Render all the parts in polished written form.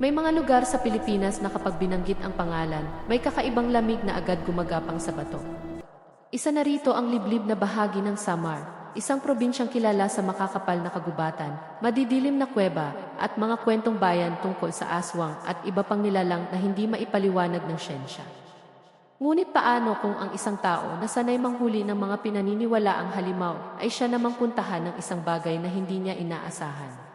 May mga lugar sa Pilipinas na kapag binanggit ang pangalan, may kakaibang lamig na agad gumagapang sa bato. Isa na rito ang liblib na bahagi ng Samar, isang probinsyang kilala sa makakapal na kagubatan, madidilim na kuweba, at mga kwentong bayan tungkol sa aswang at iba pang nilalang na hindi maipaliwanag ng siyensya. Ngunit paano kung ang isang tao na sanay manghuli ng mga pinaniniwalaang halimaw ay siya namang puntahan ng isang bagay na hindi niya inaasahan?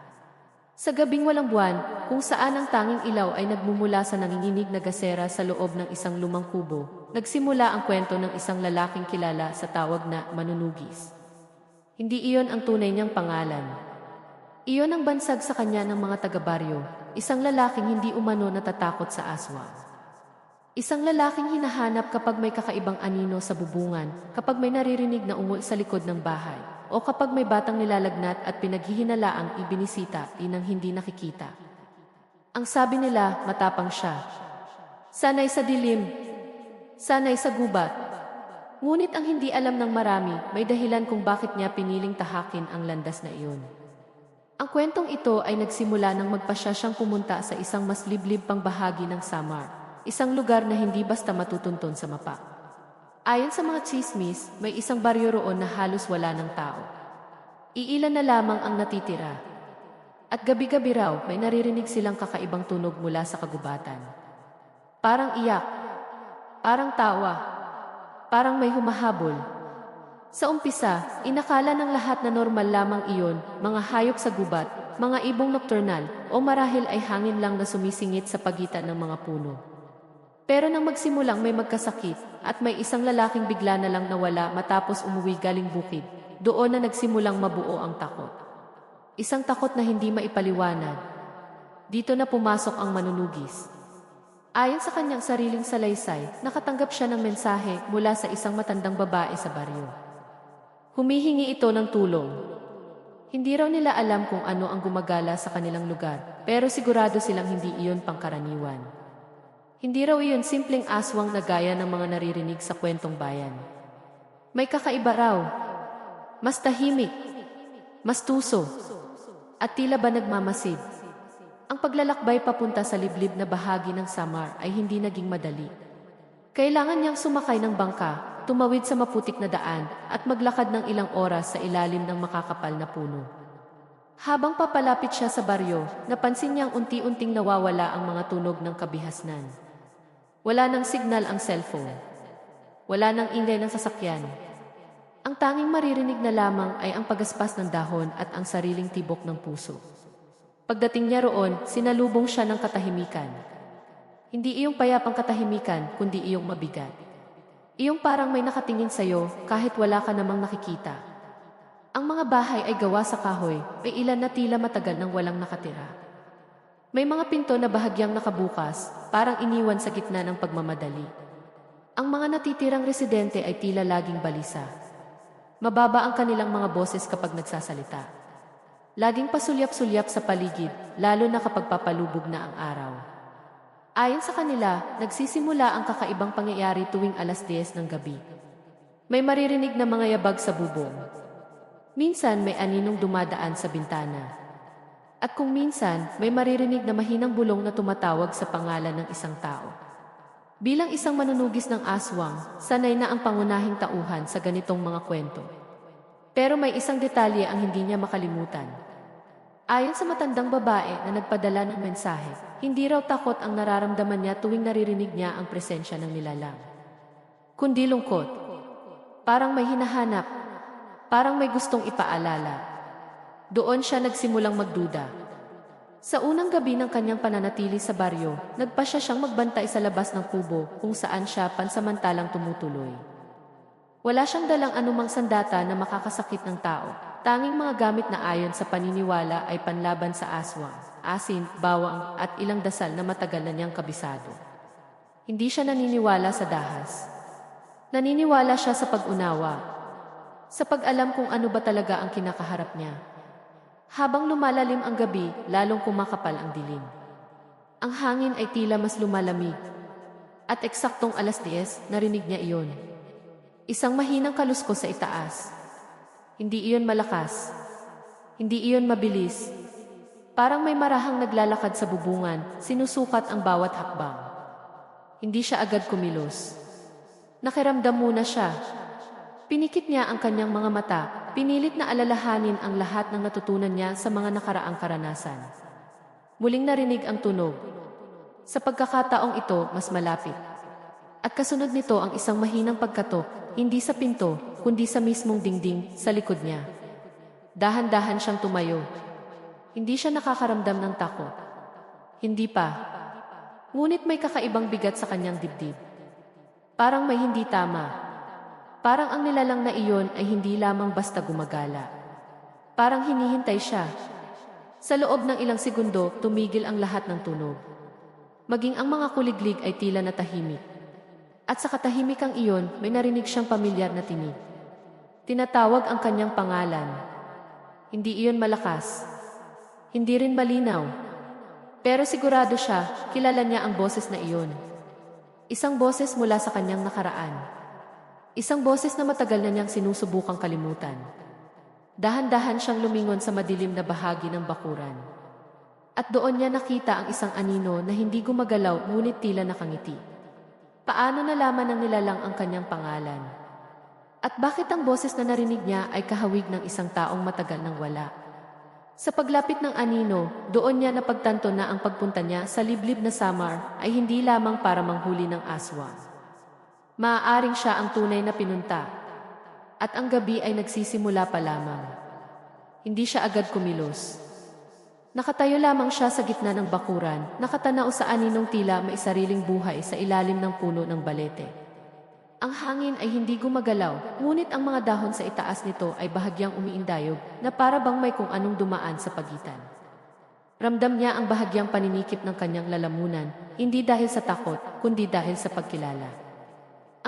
Sa gabing walang buwan, kung saan ang tanging ilaw ay nagmumula sa nanginginig na gasera sa loob ng isang lumang kubo, nagsimula ang kwento ng isang lalaking kilala sa tawag na manunugis. Hindi iyon ang tunay niyang pangalan. Iyon ang bansag sa kanya ng mga taga-baryo, isang lalaking hindi umano natatakot sa aswang. Isang lalaking hinahanap kapag may kakaibang anino sa bubungan, kapag may naririnig na ungol sa likod ng bahay, o kapag may batang nilalagnat at pinaghihinalaang ibinisita inang hindi nakikita. Ang sabi nila, matapang siya. Sanay sa dilim. Sanay sa gubat. Ngunit ang hindi alam ng marami, may dahilan kung bakit niya piniling tahakin ang landas na iyon. Ang kwentong ito ay nagsimula nang magpasya siyang pumunta sa isang mas liblib pang bahagi ng Samar, isang lugar na hindi basta matutunton sa mapa. Ayon sa mga tsismis, may isang baryo roon na halos wala ng tao. Iilan na lamang ang natitira. At gabi-gabi raw, may naririnig silang kakaibang tunog mula sa kagubatan. Parang iyak, parang tawa, parang may humahabol. Sa umpisa, inakala ng lahat na normal lamang iyon, mga hayop sa gubat, mga ibong nokturnal, o marahil ay hangin lang na sumisingit sa pagitan ng mga puno. Pero nang magsimulang may magkasakit at may isang lalaking bigla na lang nawala matapos umuwi galing bukid, doon na nagsimulang mabuo ang takot. Isang takot na hindi maipaliwanag. Dito na pumasok ang manunugis. Ayon sa kanyang sariling salaysay, nakatanggap siya ng mensahe mula sa isang matandang babae sa baryo. Humihingi ito ng tulong. Hindi raw nila alam kung ano ang gumagala sa kanilang lugar, pero sigurado silang hindi iyon pangkaraniwan. Hindi raw iyon simpleng aswang na gaya ng mga naririnig sa kwentong bayan. May kakaiba raw. Mas tahimik, mas tuso, at tila ba nagmamasid. Ang paglalakbay papunta sa liblib na bahagi ng Samar ay hindi naging madali. Kailangan niyang sumakay ng bangka, tumawid sa maputik na daan, at maglakad ng ilang oras sa ilalim ng makakapal na puno. Habang papalapit siya sa baryo, napansin niyang unti-unting nawawala ang mga tunog ng kabihasnan. Wala nang signal ang cellphone. Wala nang ingay ng sasakyan. Ang tanging maririnig na lamang ay ang pagaspas ng dahon at ang sariling tibok ng puso. Pagdating niya roon, sinalubong siya ng katahimikan. Hindi iyong payapang katahimikan, kundi iyong mabigat. Iyong parang may nakatingin sa'yo kahit wala ka namang nakikita. Ang mga bahay ay gawa sa kahoy, may ilan na tila matagal nang walang nakatira. May mga pinto na bahagyang nakabukas, parang iniwan sa gitna ng pagmamadali. Ang mga natitirang residente ay tila laging balisa. Mababa ang kanilang mga boses kapag nagsasalita. Laging pasulyap-sulyap sa paligid, lalo na kapag papalubog na ang araw. Ayon sa kanila, nagsisimula ang kakaibang pangyayari tuwing alas 10 ng gabi. May maririnig na mga yabag sa bubong. Minsan may aninong dumadaan sa bintana. At kung minsan, may maririnig na mahinang bulong na tumatawag sa pangalan ng isang tao. Bilang isang manunugis ng aswang, sanay na ang pangunahing tauhan sa ganitong mga kwento. Pero may isang detalye ang hindi niya makalimutan. Ayon sa matandang babae na nagpadala ng mensahe, hindi raw takot ang nararamdaman niya tuwing naririnig niya ang presensya ng nilalang. Kundi lungkot. Parang may hinahanap. Parang may gustong ipaalala. Doon siya nagsimulang magduda. Sa unang gabi ng kanyang pananatili sa baryo, nagpasya siyang magbantay sa labas ng kubo kung saan siya pansamantalang tumutuloy. Wala siyang dalang anumang sandata na makakasakit ng tao. Tanging mga gamit na ayon sa paniniwala ay panlaban sa aswang, asin, bawang at ilang dasal na matagal na niyang kabisado. Hindi siya naniniwala sa dahas. Naniniwala siya sa pag-unawa, sa pag-alam kung ano ba talaga ang kinakaharap niya. Habang lumalalim ang gabi, lalong kumakapal ang dilim. Ang hangin ay tila mas lumalamig. At eksaktong alas 10, narinig niya iyon. Isang mahinang kaluskos sa itaas. Hindi iyon malakas. Hindi iyon mabilis. Parang may marahang naglalakad sa bubungan, sinusukat ang bawat hakbang. Hindi siya agad kumilos. Nakiramdam muna siya. Pinikit niya ang kanyang mga mata, pinilit na alalahanin ang lahat ng natutunan niya sa mga nakaraang karanasan. Muling narinig ang tunog. Sa pagkakataong ito, mas malapit. At kasunod nito ang isang mahinang pagkatok, hindi sa pinto, kundi sa mismong dingding, sa likod niya. Dahan-dahan siyang tumayo. Hindi siya nakakaramdam ng takot. Hindi pa. Ngunit may kakaibang bigat sa kanyang dibdib. Parang may hindi tama. Parang ang nilalang na iyon ay hindi lamang basta gumagala. Parang hinihintay siya. Sa loob ng ilang segundo, tumigil ang lahat ng tunog. Maging ang mga kuliglig ay tila natahimik. At sa katahimikang iyon, may narinig siyang pamilyar na tinig. Tinatawag ang kanyang pangalan. Hindi iyon malakas. Hindi rin malinaw. Pero sigurado siya, kilala niya ang boses na iyon. Isang boses mula sa kanyang nakaraan. Isang boses na matagal na niyang sinusubukang kalimutan. Dahan-dahan siyang lumingon sa madilim na bahagi ng bakuran. At doon niya nakita ang isang anino na hindi gumagalaw ngunit tila nakangiti. Paano nalaman ng nilalang ang kanyang pangalan? At bakit ang boses na narinig niya ay kahawig ng isang taong matagal nang wala? Sa paglapit ng anino, doon niya napagtanto na ang pagpunta niya sa liblib na Samar ay hindi lamang para manghuli ng aswang. Maaaring siya ang tunay na pinunta. At ang gabi ay nagsisimula pa lamang. Hindi siya agad kumilos. Nakatayo lamang siya sa gitna ng bakuran, nakatanaw sa aninong tila may sariling buhay sa ilalim ng puno ng balete. Ang hangin ay hindi gumagalaw, ngunit ang mga dahon sa itaas nito ay bahagyang umiindayog na para bang may kung anong dumaan sa pagitan. Ramdam niya ang bahagyang paninikip ng kanyang lalamunan, hindi dahil sa takot, kundi dahil sa pagkilala.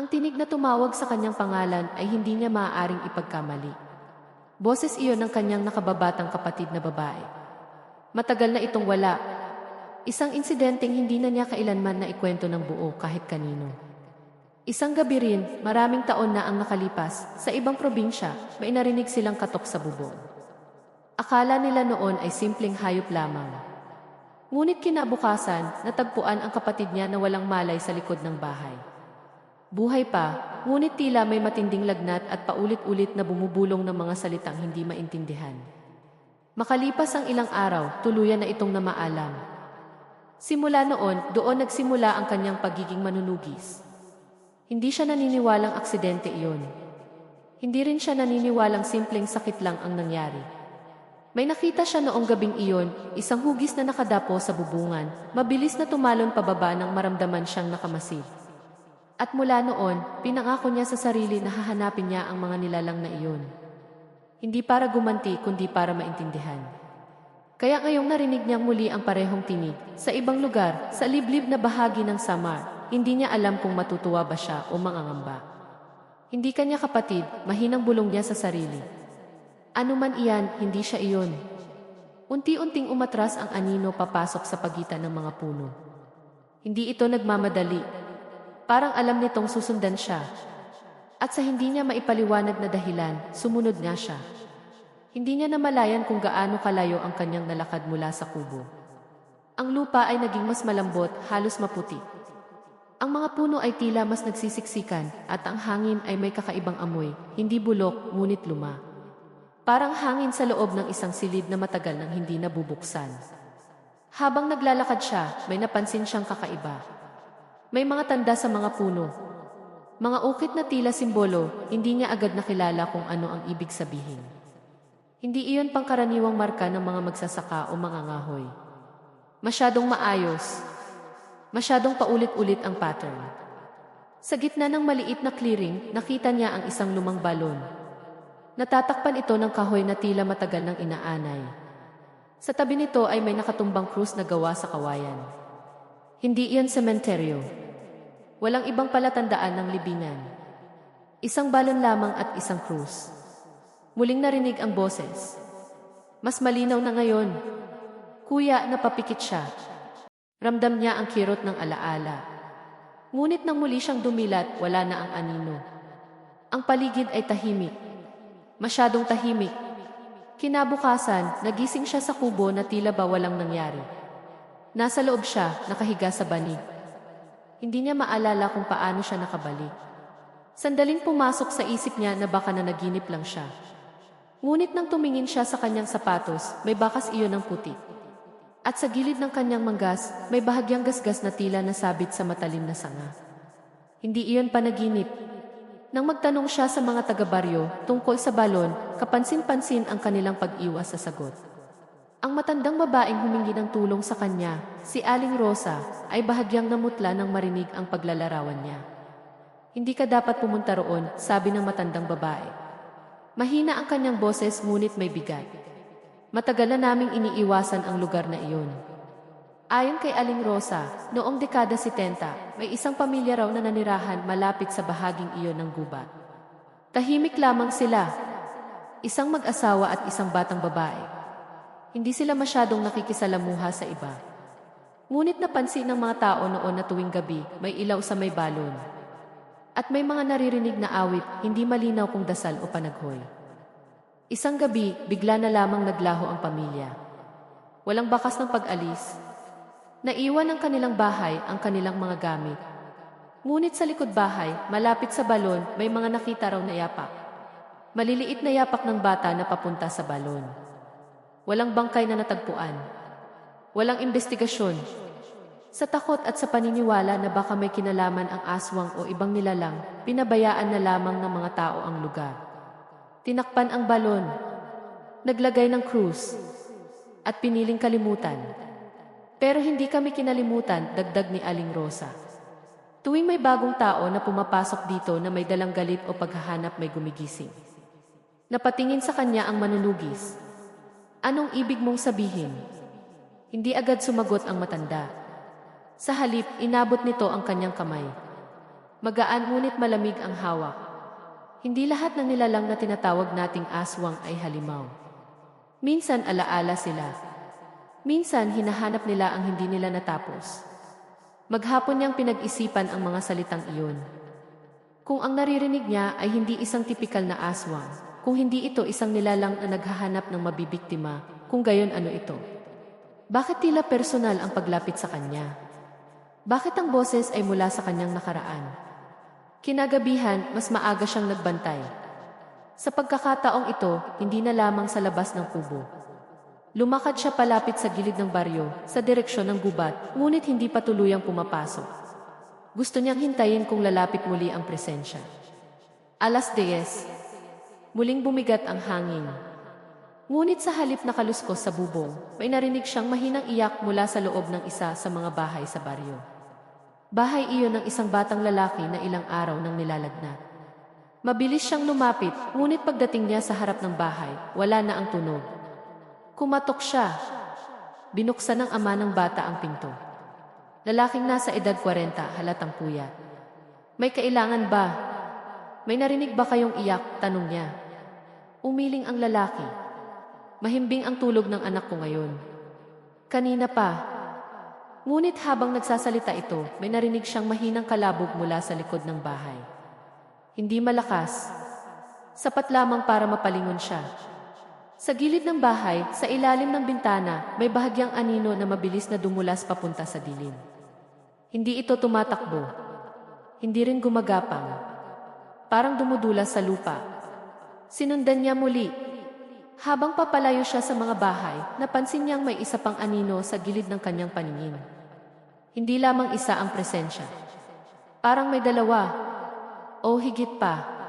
Ang tinig na tumawag sa kanyang pangalan ay hindi niya maaaring ipagkamali. Boses iyon ng kanyang nakababatang kapatid na babae. Matagal na itong wala. Isang insidenteng hindi na niya kailanman na ikwento ng buo kahit kanino. Isang gabi rin, maraming taon na ang nakalipas, sa ibang probinsya, may narinig silang katok sa bubong. Akala nila noon ay simpleng hayop lamang. Ngunit kinabukasan, natagpuan ang kapatid niya na walang malay sa likod ng bahay. Buhay pa, ngunit tila may matinding lagnat at paulit-ulit na bumubulong ng mga salitang hindi maintindihan. Makalipas ang ilang araw, tuluyan na itong namaalam. Simula noon, doon nagsimula ang kanyang pagiging manunugis. Hindi siya naniniwalang aksidente iyon. Hindi rin siya naniniwalang simpleng sakit lang ang nangyari. May nakita siya noong gabing iyon, isang hugis na nakadapo sa bubungan, mabilis na tumalon pababa nang maramdaman siyang nakamasid. At mula noon, pinangako niya sa sarili na hahanapin niya ang mga nilalang na iyon. Hindi para gumanti kundi para maintindihan. Kaya ngayong narinig niyang muli ang parehong tinig, sa ibang lugar, sa liblib na bahagi ng Samar, hindi niya alam kung matutuwa ba siya o mangangamba. Hindi kanya kapatid, mahinang bulong niya sa sarili. Ano man iyan, hindi siya iyon. Unti-unting umatras ang anino papasok sa pagitan ng mga puno. Hindi ito nagmamadali. Parang alam nitong susundan siya. At sa hindi niya maipaliwanag na dahilan, sumunod nga siya. Hindi niya namalayan kung gaano kalayo ang kanyang nalakad mula sa kubo. Ang lupa ay naging mas malambot, halos maputi. Ang mga puno ay tila mas nagsisiksikan at ang hangin ay may kakaibang amoy, hindi bulok ngunit luma. Parang hangin sa loob ng isang silid na matagal nang hindi nabubuksan. Habang naglalakad siya, may napansin siyang kakaiba. May mga tanda sa mga puno. Mga ukit na tila simbolo, hindi niya agad nakilala kung ano ang ibig sabihin. Hindi iyon pangkaraniwang marka ng mga magsasaka o mga ngahoy. Masyadong maayos. Masyadong paulit-ulit ang pattern. Sa gitna ng maliit na clearing, nakita niya ang isang lumang balon. Natatakpan ito ng kahoy na tila matagal nang inaanay. Sa tabi nito ay may nakatumbang krus na gawa sa kawayan. Hindi iyon sementeryo. Walang ibang palatandaan ng libingan. Isang balon lamang at isang krus. Muling narinig ang boses. Mas malinaw na ngayon. Kuya, napapikit siya. Ramdam niya ang kirot ng alaala. Ngunit nang muli siyang dumilat, wala na ang anino. Ang paligid ay tahimik. Masyadong tahimik. Kinabukasan, nagising siya sa kubo na tila ba walang nangyari. Nasa loob siya, nakahiga sa banig. Hindi niya maalala kung paano siya nakabalik. Sandaling pumasok sa isip niya na baka nanaginip lang siya. Ngunit nang tumingin siya sa kanyang sapatos, may bakas iyon ng puti. At sa gilid ng kanyang manggas, may bahagyang gasgas na tila nasabit sa matalim na sanga. Hindi iyon panaginip. Nang magtanong siya sa mga taga-baryo tungkol sa balon, kapansin-pansin ang kanilang pag-iwas sa sagot. Ang matandang babaeng humingi ng tulong sa kanya, si Aling Rosa, ay bahagyang namutla nang marinig ang paglalarawan niya. Hindi ka dapat pumunta roon, sabi ng matandang babae. Mahina ang kanyang boses ngunit may bigat. Matagal na naming iniiwasan ang lugar na iyon. Ayon kay Aling Rosa, noong dekada 70, may isang pamilya raw na nanirahan malapit sa bahaging iyon ng gubat. Tahimik lamang sila, isang mag-asawa at isang batang babae. Hindi sila masyadong nakikisalamuha sa iba. Ngunit napansin ng mga tao noon na tuwing gabi, may ilaw sa may balon. At may mga naririnig na awit, hindi malinaw kung dasal o panaghoy. Isang gabi, bigla na lamang naglaho ang pamilya. Walang bakas ng pag-alis. Naiwan ng kanilang bahay ang kanilang mga gamit. Ngunit sa likod bahay, malapit sa balon, may mga nakita raw na yapak. Maliliit na yapak ng bata na papunta sa balon. Walang bangkay na natagpuan. Walang investigasyon. Sa takot at sa paniniwala na baka may kinalaman ang aswang o ibang nilalang, pinabayaan na lamang ng mga tao ang lugar. Tinakpan ang balon, naglagay ng krus, at piniling kalimutan. Pero hindi kami kinalimutan, dagdag ni Aling Rosa. Tuwing may bagong tao na pumapasok dito na may dalang galit o paghahanap, may gumigising. Napatingin sa kanya ang manunugis. Anong ibig mong sabihin? Hindi agad sumagot ang matanda. Sa halip, inabot nito ang kanyang kamay. Magaan ngunit malamig ang hawak. Hindi lahat ng nilalang na tinatawag nating aswang ay halimaw. Minsan alaala sila. Minsan hinahanap nila ang hindi nila natapos. Maghapon niyang pinag-isipan ang mga salitang iyon. Kung ang naririnig niya ay hindi isang tipikal na aswang, kung hindi ito isang nilalang na naghahanap ng mabibiktima, kung gayon ano ito? Bakit tila personal ang paglapit sa kanya? Bakit ang boses ay mula sa kanyang nakaraan? Kinagabihan, mas maaga siyang nagbantay. Sa pagkakataong ito, hindi na lamang sa labas ng kubo. Lumakad siya palapit sa gilid ng baryo, sa direksyon ng gubat, ngunit hindi pa tuluyang pumapasok. Gusto niyang hintayin kung lalapit muli ang presensya. Alas 10. Muling bumigat ang hangin. Ngunit sa halip na kaluskos sa bubong, may narinig siyang mahinang iyak mula sa loob ng isa sa mga bahay sa baryo. Bahay iyon ng isang batang lalaki na ilang araw nang nilalagnat. Mabilis siyang lumapit, ngunit pagdating niya sa harap ng bahay, wala na ang tunog. Kumatok siya. Binuksan ng ama ng bata ang pinto. Lalaking nasa edad 40, halatang puyat. May kailangan ba? May narinig ba kayong iyak? Tanong niya. Umiling ang lalaki. Mahimbing ang tulog ng anak ko ngayon. Kanina pa. Ngunit habang nagsasalita ito, may narinig siyang mahinang kalabog mula sa likod ng bahay. Hindi malakas. Sapat lamang para mapalingon siya. Sa gilid ng bahay, sa ilalim ng bintana, may bahagyang anino na mabilis na dumulas papunta sa dilim. Hindi ito tumatakbo. Hindi rin gumagapang. Parang dumudulas sa lupa. Sinundan niya muli. Habang papalayo siya sa mga bahay, napansin niyang may isa pang anino sa gilid ng kanyang paningin. Hindi lamang isa ang presensya. Parang may dalawa. O higit pa.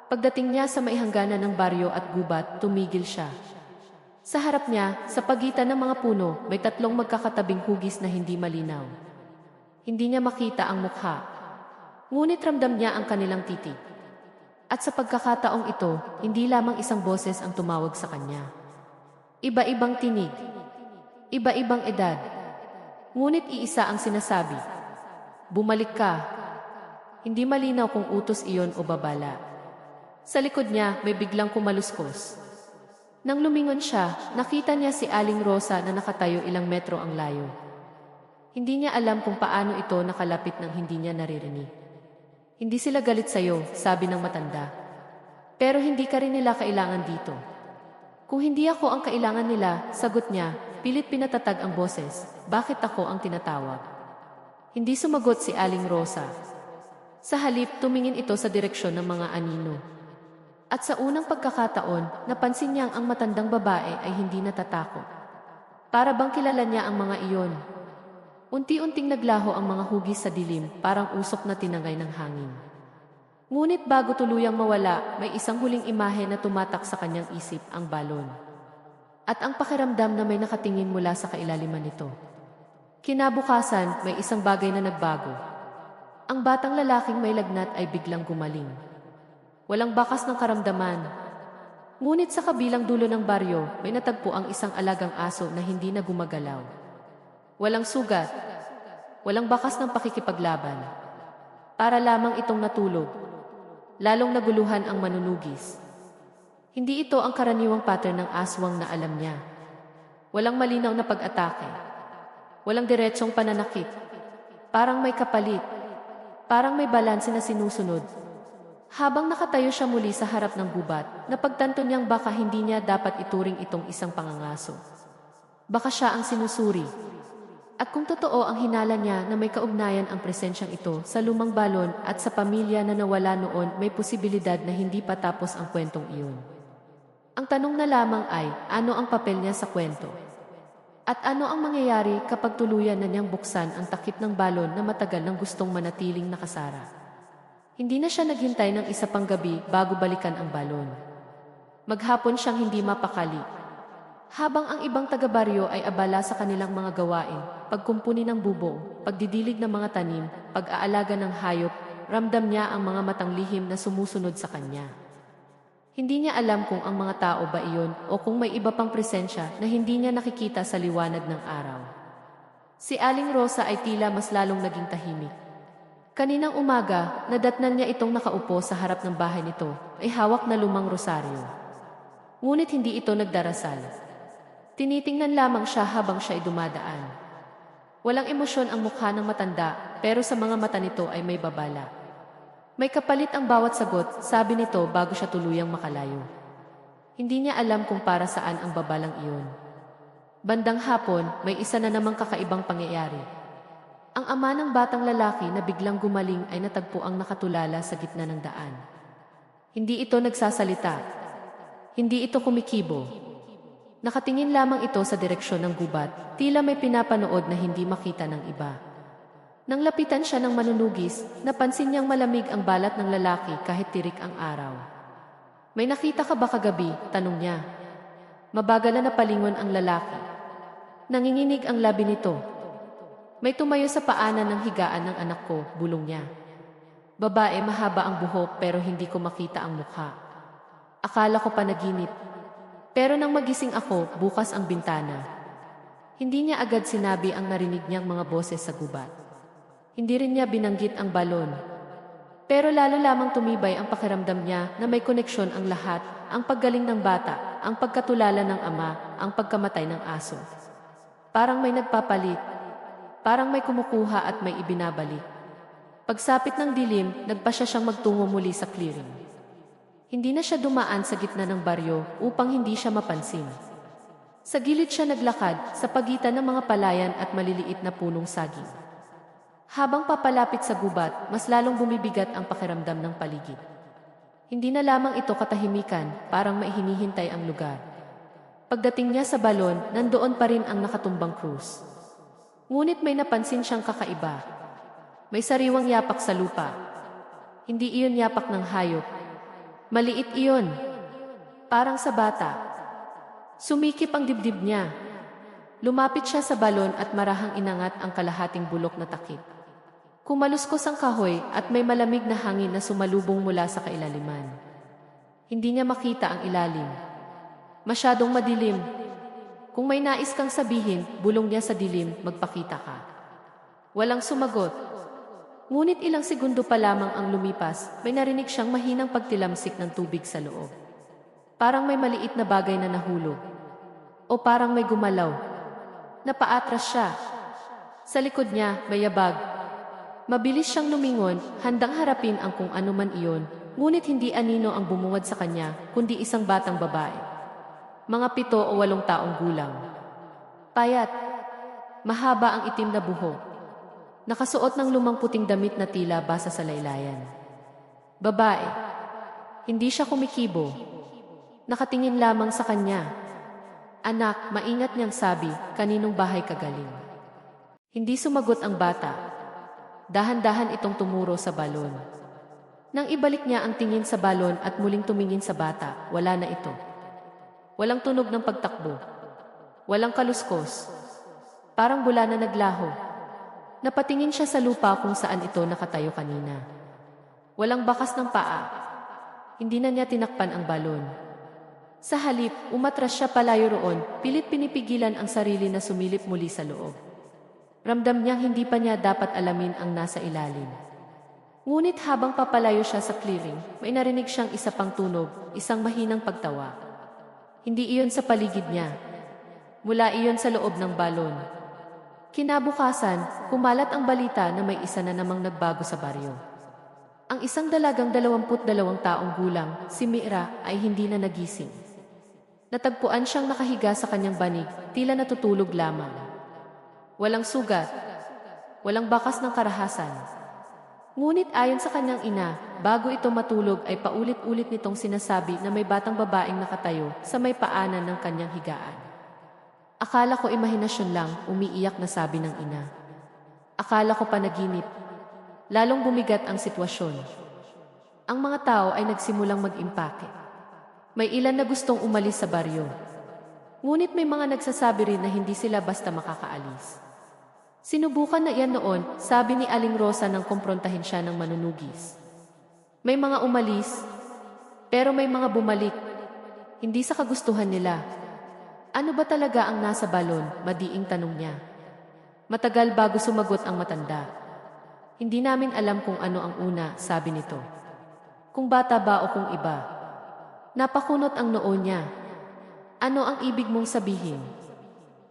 Pagdating niya sa maihangganan ng baryo at gubat, tumigil siya. Sa harap niya, sa pagitan ng mga puno, may tatlong magkakatabing hugis na hindi malinaw. Hindi niya makita ang mukha. Ngunit ramdam niya ang kanilang titig. At sa pagkakataong ito, hindi lamang isang boses ang tumawag sa kanya. Iba-ibang tinig. Iba-ibang edad. Ngunit iisa ang sinasabi. Bumalik ka. Hindi malinaw kung utos iyon o babala. Sa likod niya, may biglang kumaluskos. Nang lumingon siya, nakita niya si Aling Rosa na nakatayo ilang metro ang layo. Hindi niya alam kung paano ito nakalapit nang hindi niya naririnig. Hindi sila galit sa'yo, sabi ng matanda. Pero hindi ka rin nila kailangan dito. Kung hindi ako ang kailangan nila, sagot niya, pilit pinatatag ang boses. Bakit ako ang tinatawag? Hindi sumagot si Aling Rosa. Sa halip, tumingin ito sa direksyon ng mga anino. At sa unang pagkakataon, napansin niyang ang matandang babae ay hindi natatakot. Para bang kilala niya ang mga iyon. Unti-unting naglaho ang mga hugis sa dilim, parang usok na tinangay ng hangin. Ngunit bago tuluyang mawala, may isang huling imahe na tumatak sa kanyang isip, ang balon. At ang pakiramdam na may nakatingin mula sa kailaliman nito. Kinabukasan, may isang bagay na nagbago. Ang batang lalaking may lagnat ay biglang gumaling. Walang bakas ng karamdaman. Ngunit sa kabilang dulo ng baryo, may natagpo ang isang alagang aso na hindi na gumagalaw. Walang sugat. Walang bakas ng pakikipaglaban. Para lamang itong natulog. Lalong naguluhan ang manunugis. Hindi ito ang karaniwang pattern ng aswang na alam niya. Walang malinaw na pag-atake. Walang diretsong pananakit. Parang may kapalit. Parang may balanse na sinusunod. Habang nakatayo siya muli sa harap ng gubat, napagtanto niyang baka hindi niya dapat ituring itong isang pangangaso. Baka siya ang sinusuri. At kung totoo ang hinala niya na may kaugnayan ang presensyang ito sa lumang balon at sa pamilya na nawala noon, may posibilidad na hindi pa tapos ang kwentong iyon. Ang tanong na lamang ay, ano ang papel niya sa kwento? At ano ang mangyayari kapag tuluyan na niyang buksan ang takip ng balon na matagal nang gustong manatiling nakasara? Hindi na siya naghintay ng isa pang gabi bago balikan ang balon. Maghapon siyang hindi mapakali. Habang ang ibang taga-baryo ay abala sa kanilang mga gawain, pagkumpuni ng bubong, pagdidilig ng mga tanim, pag-aalaga ng hayop, ramdam niya ang mga matang lihim na sumusunod sa kanya. Hindi niya alam kung ang mga tao ba iyon o kung may iba pang presensya na hindi niya nakikita sa liwanag ng araw. Si Aling Rosa ay tila mas lalong naging tahimik. Kaninang umaga, nadatnan niya itong nakaupo sa harap ng bahay nito, ay hawak na lumang rosaryo. Ngunit hindi ito nagdarasal. Tinitingnan lamang siya habang siya ay dumadaan. Walang emosyon ang mukha ng matanda, pero sa mga mata nito ay may babala. May kapalit ang bawat sagot, sabi nito bago siya tuluyang makalayo. Hindi niya alam kung para saan ang babalang iyon. Bandang hapon, may isa na namang kakaibang pangyayari. Ang ama ng batang lalaki na biglang gumaling ay natagpo ang nakatulala sa gitna ng daan. Hindi ito nagsasalita. Hindi ito kumikibo. Nakatingin lamang ito sa direksyon ng gubat, tila may pinapanood na hindi makita ng iba. Nang lapitan siya ng manunugis, napansin niyang malamig ang balat ng lalaki kahit tirik ang araw. May nakita ka ba kagabi? Tanong niya. Mabagal na napalingon ang lalaki. Nanginginig ang labi nito. May tumayo sa paanan ng higaan ng anak ko, bulong niya. Babae, mahaba ang buhok pero hindi ko makita ang mukha. Akala ko panaginip. Pero nang magising ako, bukas ang bintana. Hindi niya agad sinabi ang narinig niyang mga boses sa gubat. Hindi rin niya binanggit ang balon. Pero lalo lamang tumibay ang pakiramdam niya na may koneksyon ang lahat, ang paggaling ng bata, ang pagkatulala ng ama, ang pagkamatay ng aso. Parang may nagpapalit. Parang may kumukuha at may ibinabalik. Pagsapit ng dilim, nagpasya siyang magtungo muli sa clearing. Hindi na siya dumaan sa gitna ng baryo upang hindi siya mapansin. Sa gilid siya naglakad sa pagitan ng mga palayan at maliliit na punong saging. Habang papalapit sa gubat, mas lalong bumibigat ang pakiramdam ng paligid. Hindi na lamang ito katahimikan, parang may hinihintay ang lugar. Pagdating niya sa balon, nandoon pa rin ang nakatumbang krus. Ngunit may napansin siyang kakaiba. May sariwang yapak sa lupa. Hindi iyon yapak ng hayop. Maliit iyon. Parang sa bata. Sumikip ang dibdib niya. Lumapit siya sa balon at marahang inangat ang kalahating bulok na takip. Kumaluskos ang kahoy at may malamig na hangin na sumalubong mula sa kailaliman. Hindi niya makita ang ilalim. Masyadong madilim. Kung may nais kang sabihin, bulong niya sa dilim, magpakita ka. Walang sumagot. Ngunit ilang segundo pa lamang ang lumipas, may narinig siyang mahinang pagtilamsik ng tubig sa loob. Parang may maliit na bagay na nahulog. O parang may gumalaw. Napaatras siya. Sa likod niya, may yabag. Mabilis siyang lumingon, handang harapin ang kung anuman iyon, ngunit hindi anino ang bumungad sa kanya, kundi isang batang babae. Mga 7 o 8 taong gulang. Payat, mahaba ang itim na buhok. Nakasuot ng lumang puting damit na tila basa sa laylayan. Babae. Hindi siya kumikibo. Nakatingin lamang sa kanya. Anak, maingat niyang sabi, kaninong bahay ka galing? Hindi sumagot ang bata. Dahan-dahan itong tumuro sa balon. Nang ibalik niya ang tingin sa balon at muling tumingin sa bata, wala na ito. Walang tunog ng pagtakbo. Walang kaluskos. Parang bula na naglaho. Napatingin siya sa lupa kung saan ito nakatayo kanina. Walang bakas ng paa. Hindi na niya tinakpan ang balon. Sa halip, umatras siya palayo roon, pilit pinipigilan ang sarili na sumilip muli sa loob. Ramdam niyang hindi pa niya dapat alamin ang nasa ilalim. Ngunit habang papalayo siya sa clearing, may narinig siyang isa pang tunog, isang mahinang pagtawa. Hindi iyon sa paligid niya. Mula iyon sa loob ng balon. Kinabukasan, kumalat ang balita na may isa na namang nagbago sa baryo. Ang isang dalagang 22 taong gulang, si Mira, ay hindi na nagising. Natagpuan siyang nakahiga sa kanyang banig, tila natutulog lamang. Walang sugat, walang bakas ng karahasan. Ngunit ayon sa kanyang ina, bago ito matulog ay paulit-ulit nitong sinasabi na may batang babaeng nakatayo sa may paanan ng kanyang higaan. Akala ko imahinasyon lang, umiiyak na sabi ng ina. Akala ko panaginip. Lalong bumigat ang sitwasyon. Ang mga tao ay nagsimulang mag-impake. May ilan na gustong umalis sa baryo. Ngunit may mga nagsasabi rin na hindi sila basta makakaalis. Sinubukan na iyan noon, sabi ni Aling Rosa nang kumprontahin siya ng manunugis. May mga umalis, pero may mga bumalik. Hindi sa kagustuhan nila. Ano ba talaga ang nasa balon? Madiing tanong niya. Matagal bago sumagot ang matanda. Hindi namin alam kung ano ang una, sabi nito. Kung bata ba o kung iba. Napakunot ang noo niya. Ano ang ibig mong sabihin?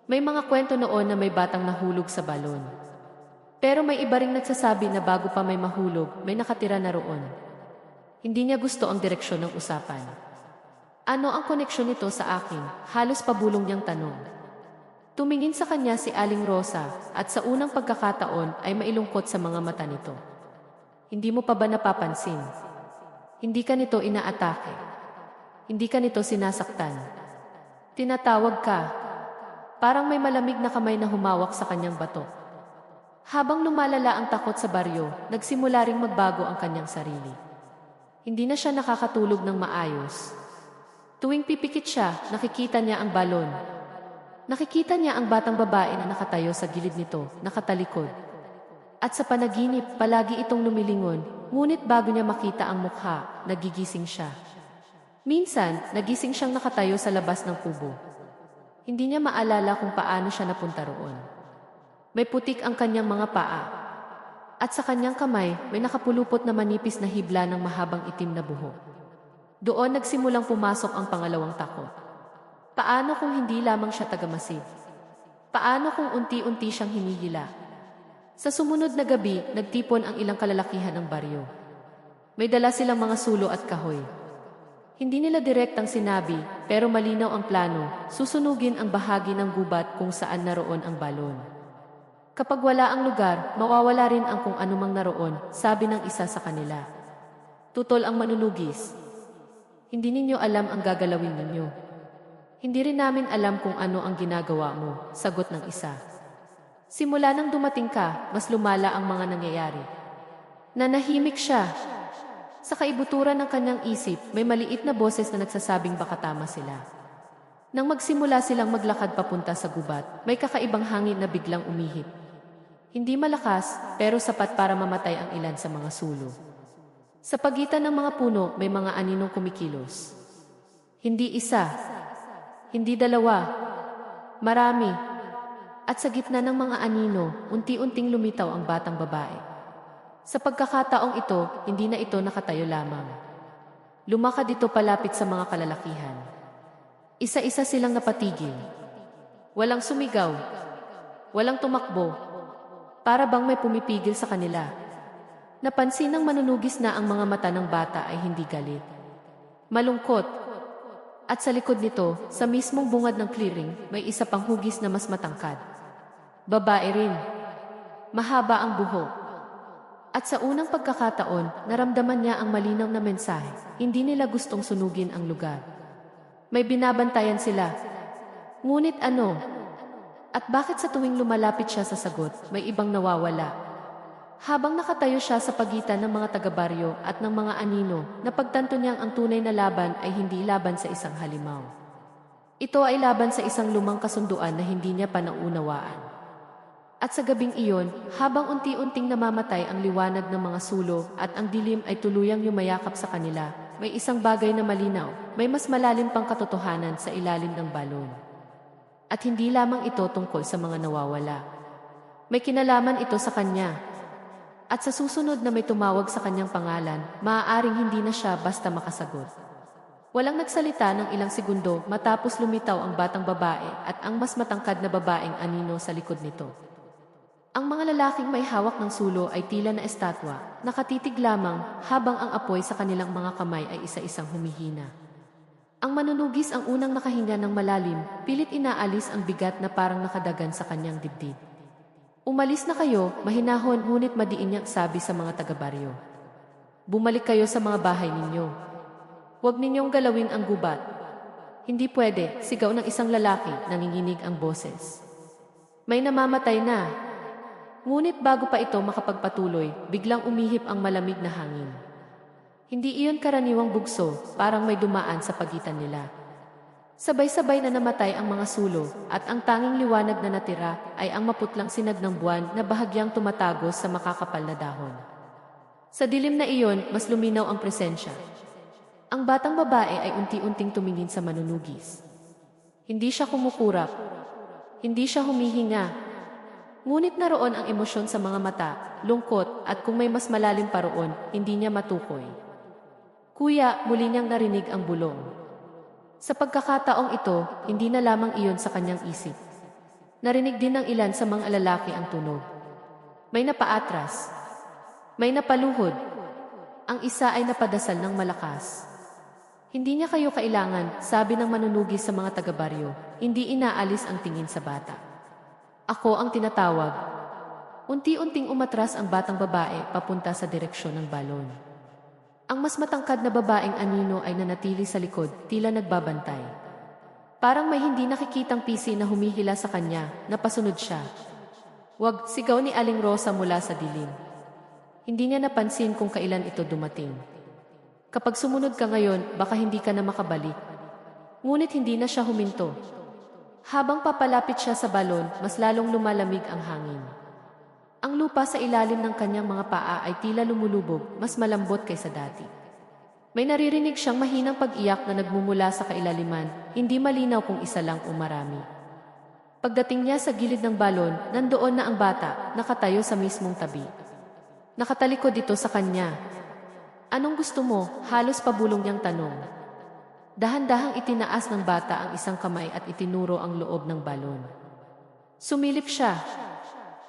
May mga kwento noon na may batang nahulog sa balon. Pero may iba ring nagsasabi na bago pa may mahulog, may nakatira na roon. Hindi niya gusto ang direksyon ng usapan. Ano ang koneksyon nito sa akin? Halos pabulong niyang tanong. Tumingin sa kanya si Aling Rosa at sa unang pagkakataon ay mailungkot sa mga mata nito. Hindi mo pa ba napapansin? Hindi ka nito inaatake. Hindi ka nito sinasaktan. Tinatawag ka. Parang may malamig na kamay na humawak sa kanyang bato. Habang lumalala ang takot sa baryo, nagsimula ring magbago ang kanyang sarili. Hindi na siya nakakatulog ng maayos. Tuwing pipikit siya, nakikita niya ang balon. Nakikita niya ang batang babae na nakatayo sa gilid nito, nakatalikod. At sa panaginip, palagi itong lumilingon, ngunit bago niya makita ang mukha, nagigising siya. Minsan, nagising siyang nakatayo sa labas ng kubo. Hindi niya maalala kung paano siya napunta roon. May putik ang kanyang mga paa. At sa kanyang kamay, may nakapulupot na manipis na hibla ng mahabang itim na buhok. Doon nagsimulang pumasok ang pangalawang takot. Paano kung hindi lamang siya tagamasid? Paano kung unti-unti siyang hinihila? Sa sumunod na gabi, nagtipon ang ilang kalalakihan ng baryo. May dala silang mga sulo at kahoy. Hindi nila direktang sinabi, pero malinaw ang plano, susunugin ang bahagi ng gubat kung saan naroon ang balon. Kapag wala ang lugar, mawawala rin ang kung anumang naroon, sabi ng isa sa kanila. Tutol ang manunugis. Hindi ninyo alam ang gagalawin ninyo. Hindi rin namin alam kung ano ang ginagawa mo, sagot ng isa. Simula nang dumating ka, mas lumala ang mga nangyayari. Nanahimik siya. Sa kaibuturan ng kanyang isip, may maliit na boses na nagsasabing baka tama sila. Nang magsimula silang maglakad papunta sa gubat, may kakaibang hangin na biglang umihip. Hindi malakas, pero sapat para mamatay ang ilan sa mga sulo. Sa pagitan ng mga puno, may mga aninong kumikilos. Hindi isa, hindi dalawa, marami. At sa gitna ng mga anino, unti-unting lumitaw ang batang babae. Sa pagkakataong ito, hindi na ito nakatayo lamang. Lumakad ito palapit sa mga kalalakihan. Isa-isa silang napatigil. Walang sumigaw, walang tumakbo, para bang may pumipigil sa kanila. Napansin ng manunugis na ang mga mata ng bata ay hindi galit. Malungkot. At sa likod nito, sa mismong bungad ng clearing, may isa pang hugis na mas matangkad. Babae rin. Mahaba ang buhok. At sa unang pagkakataon, naramdaman niya ang malinaw na mensahe. Hindi nila gustong sunugin ang lugar. May binabantayan sila. Ngunit ano? At bakit sa tuwing lumalapit siya sa sagot, may ibang nawawala? Habang nakatayo siya sa pagitan ng mga taga-baryo at ng mga anino, napagtanto niyang ang tunay na laban ay hindi laban sa isang halimaw. Ito ay laban sa isang lumang kasunduan na hindi niya pa naunawaan. At sa gabing iyon, habang unti-unting namamatay ang liwanag ng mga sulok at ang dilim ay tuluyang yumayakap sa kanila, may isang bagay na malinaw, may mas malalim pang katotohanan sa ilalim ng balon. At hindi lamang ito tungkol sa mga nawawala. May kinalaman ito sa kanya. At sa susunod na may tumawag sa kanyang pangalan, maaaring hindi na siya basta makasagot. Walang nagsalita ng ilang segundo matapos lumitaw ang batang babae at ang mas matangkad na babaeng anino sa likod nito. Ang mga lalaking may hawak ng sulo ay tila na estatwa, nakatitig lamang habang ang apoy sa kanilang mga kamay ay isa-isang humihina. Ang manunugis ang unang nakahinga ng malalim, pilit inaalis ang bigat na parang nakadagan sa kanyang dibdib. Umalis na kayo, mahinahon ngunit madiin niyang sabi sa mga taga-baryo. Bumalik kayo sa mga bahay ninyo. Huwag ninyong galawin ang gubat. Hindi pwede, sigaw ng isang lalaki, nanginginig ang boses. May namamatay na. Ngunit bago pa ito makapagpatuloy, biglang umihip ang malamig na hangin. Hindi iyon karaniwang bugso, parang may dumaan sa pagitan nila. Sabay-sabay na namatay ang mga sulo at ang tanging liwanag na natira ay ang maputlang sinag ng buwan na bahagyang tumatagos sa makakapal na dahon. Sa dilim na iyon, mas luminaw ang presensya. Ang batang babae ay unti-unting tumingin sa manunugis. Hindi siya kumukurap. Hindi siya humihinga. Ngunit naroon ang emosyon sa mga mata, lungkot at kung may mas malalim pa roon, hindi niya matukoy. Kuya, muli niyang narinig ang bulong. Sa pagkakataong ito, hindi na lamang iyon sa kanyang isip. Narinig din ng ilan sa mga lalaki ang tunog. May napaatras. May napaluhod. Ang isa ay napadasal ng malakas. Hindi niya kayo kailangan, sabi ng manunugis sa mga taga-baryo. Hindi inaalis ang tingin sa bata. Ako ang tinatawag. Unti-unting umatras ang batang babae papunta sa direksyon ng balon. Ang mas matangkad na babaeng anino ay nanatili sa likod, tila nagbabantay. Parang may hindi nakikitang pisi na humihila sa kanya, napasunod siya. Wag, sigaw ni Aling Rosa mula sa dilim. Hindi niya napansin kung kailan ito dumating. Kapag sumunod ka ngayon, baka hindi ka na makabalik. Ngunit hindi na siya huminto. Habang papalapit siya sa balon, mas lalong lumalamig ang hangin. Ang lupa sa ilalim ng kanyang mga paa ay tila lumulubog, mas malambot kaysa dati. May naririnig siyang mahinang pag-iyak na nagmumula sa kailaliman, hindi malinaw kung isa lang o marami. Pagdating niya sa gilid ng balon, nandoon na ang bata, nakatayo sa mismong tabi. Nakatalikod ito sa kanya. Anong gusto mo? Halos pabulong niyang tanong. Dahan-dahang itinaas ng bata ang isang kamay at itinuro ang loob ng balon. Sumilip siya.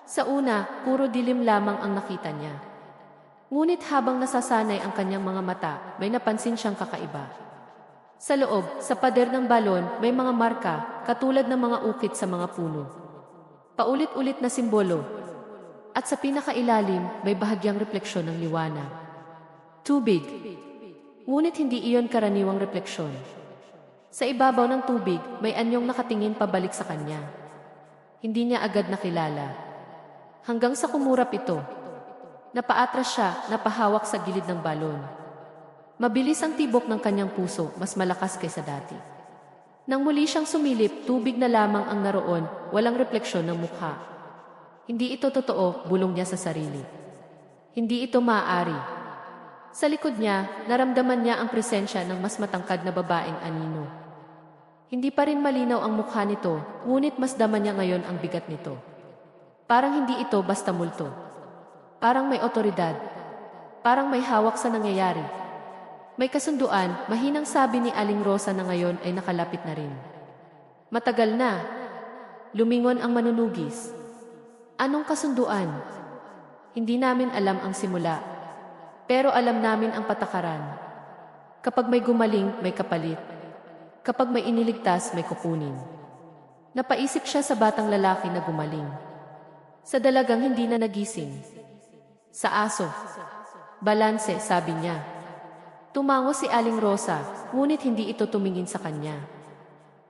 Sa una, puro dilim lamang ang nakita niya. Ngunit habang nasasanay ang kanyang mga mata, may napansin siyang kakaiba. Sa loob, sa pader ng balon, may mga marka, katulad ng mga ukit sa mga puno. Paulit-ulit na simbolo. At sa pinakailalim, may bahagyang refleksyon ng liwanag. Tubig. Ngunit hindi iyon karaniwang refleksyon. Sa ibabaw ng tubig, may anyong nakatingin pabalik sa kanya. Hindi niya agad nakilala. Hanggang sa kumurap ito. Napaatras siya, napahawak sa gilid ng balon. Mabilis ang tibok ng kanyang puso, mas malakas kaysa dati. Nang muli siyang sumilip, tubig na lamang ang naroon, walang refleksyon ng mukha. Hindi ito totoo, bulong niya sa sarili. Hindi ito maaari. Sa likod niya, naramdaman niya ang presensya ng mas matangkad na babaeng anino. Hindi pa rin malinaw ang mukha nito, ngunit mas dama niya ngayon ang bigat nito. Parang hindi ito basta multo. Parang may otoridad. Parang may hawak sa nangyayari. May kasunduan, mahinang sabi ni Aling Rosa na ngayon ay nakalapit na rin. Matagal na. Lumingon ang manunugis. Anong kasunduan? Hindi namin alam ang simula. Pero alam namin ang patakaran. Kapag may gumaling, may kapalit. Kapag may iniligtas, may kukunin. Napaisip siya sa batang lalaki na gumaling. Sa dalagang hindi na nagising. Sa aso. Balanse, sabi niya. Tumango si Aling Rosa, ngunit hindi ito tumingin sa kanya.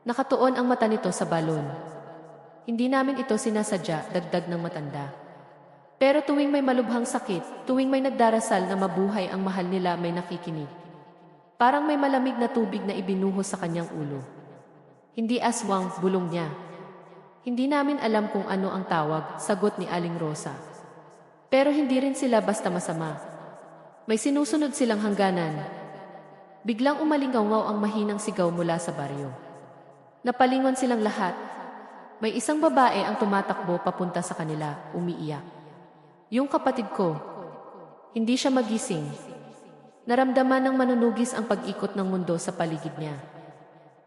Nakatuon ang mata nito sa balon. Hindi namin ito sinasadya, dagdag ng matanda. Pero tuwing may malubhang sakit, tuwing may nagdarasal na mabuhay ang mahal nila, may nakikinig. Parang may malamig na tubig na ibinuhos sa kanyang ulo. Hindi aswang, bulong niya. Hindi namin alam kung ano ang tawag, sagot ni Aling Rosa. Pero hindi rin sila basta masama. May sinusunod silang hangganan. Biglang umalingaw ang mahinang sigaw mula sa baryo. Napalingon silang lahat. May isang babae ang tumatakbo papunta sa kanila, umiiyak. Yung kapatid ko. Hindi siya magising. Naramdaman ng manunugis ang pag-ikot ng mundo sa paligid niya.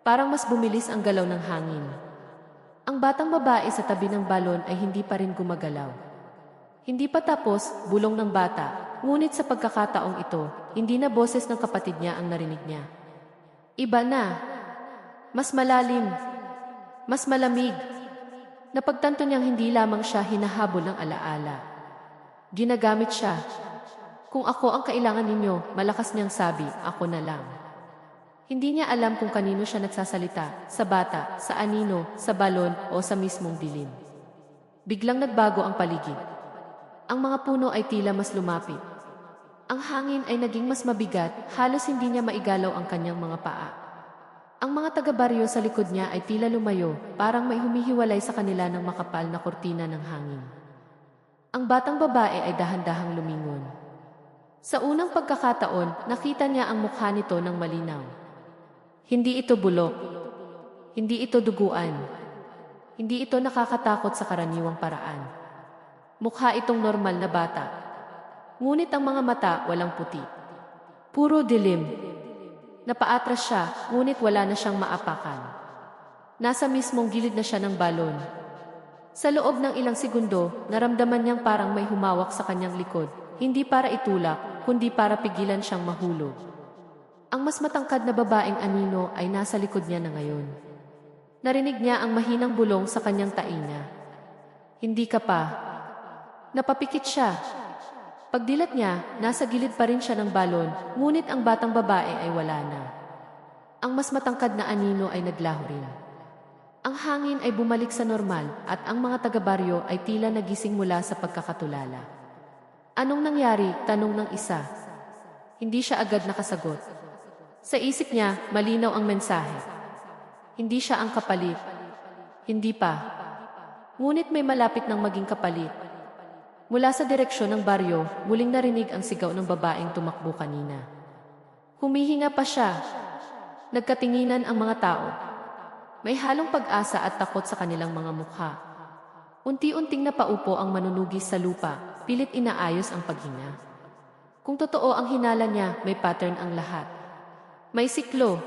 Parang mas bumilis ang galaw ng hangin. Ang batang babae sa tabi ng balon ay hindi pa rin gumagalaw. Hindi pa tapos, bulong ng bata. Ngunit sa pagkakataong ito, hindi na boses ng kapatid niya ang narinig niya. Iba na. Mas malalim. Mas malamig. Napagtanto niyang hindi lamang siya hinahabol ng alaala. Ginagamit siya. Kung ako ang kailangan ninyo, malakas niyang sabi, ako na lang. Hindi niya alam kung kanino siya nagsasalita, sa bata, sa anino, sa balon o sa mismong dilim. Biglang nagbago ang paligid. Ang mga puno ay tila mas lumapit. Ang hangin ay naging mas mabigat, halos hindi niya maigalaw ang kanyang mga paa. Ang mga taga-baryo sa likod niya ay tila lumayo, parang may humihiwalay sa kanila ng makapal na kurtina ng hangin. Ang batang babae ay dahan-dahang lumingon. Sa unang pagkakataon, nakita niya ang mukha nito ng malinaw. Hindi ito bulok. Hindi ito duguan. Hindi ito nakakatakot sa karaniwang paraan. Mukha itong normal na bata. Ngunit ang mga mata walang puti. Puro dilim. Napaatras siya, ngunit wala na siyang maapakan. Nasa mismong gilid na siya ng balon. Sa loob ng ilang segundo, naramdaman niyang parang may humawak sa kanyang likod. Hindi para itulak, kundi para pigilan siyang mahulog. Ang mas matangkad na babaeng anino ay nasa likod niya na ngayon. Narinig niya ang mahinang bulong sa kanyang tainga. Hindi ka pa. Napapikit siya. Pagdilat niya, nasa gilid pa rin siya ng balon, ngunit ang batang babae ay wala na. Ang mas matangkad na anino ay naglaho rin. Ang hangin ay bumalik sa normal at ang mga taga-baryo ay tila nagising mula sa pagkakatulala. Anong nangyari? Tanong ng isa. Hindi siya agad nakasagot. Sa isip niya, malinaw ang mensahe. Hindi siya ang kapalit. Hindi pa. Ngunit may malapit ng maging kapalit. Mula sa direksyon ng baryo, muling narinig ang sigaw ng babaeng tumakbo kanina. Humihinga pa siya. Nagkatinginan ang mga tao. May halong pag-asa at takot sa kanilang mga mukha. Unti-unting napaupo ang manunugis sa lupa, pilit inaayos ang paghinga. Kung totoo ang hinala niya, may pattern ang lahat. May siklo.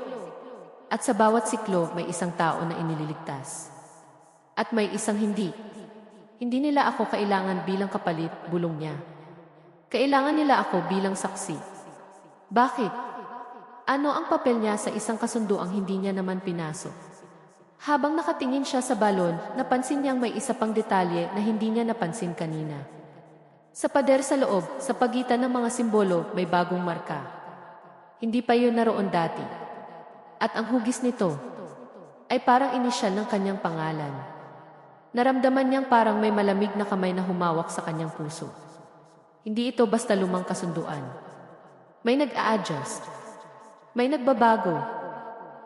At sa bawat siklo, may isang tao na inililigtas. At may isang hindi. Hindi nila ako kailangan bilang kapalit, bulong niya. Kailangan nila ako bilang saksi. Bakit? Ano ang papel niya sa isang kasunduang hindi niya naman pinasok? Habang nakatingin siya sa balon, napansin niyang may isa pang detalye na hindi niya napansin kanina. Sa pader sa loob, sa pagitan ng mga simbolo, may bagong marka. Hindi pa yun naroon dati. At ang hugis nito ay parang inisyal ng kanyang pangalan. Naramdaman niyang parang may malamig na kamay na humawak sa kanyang puso. Hindi ito basta lumang kasunduan. May nag-a-adjust. May nagbabago.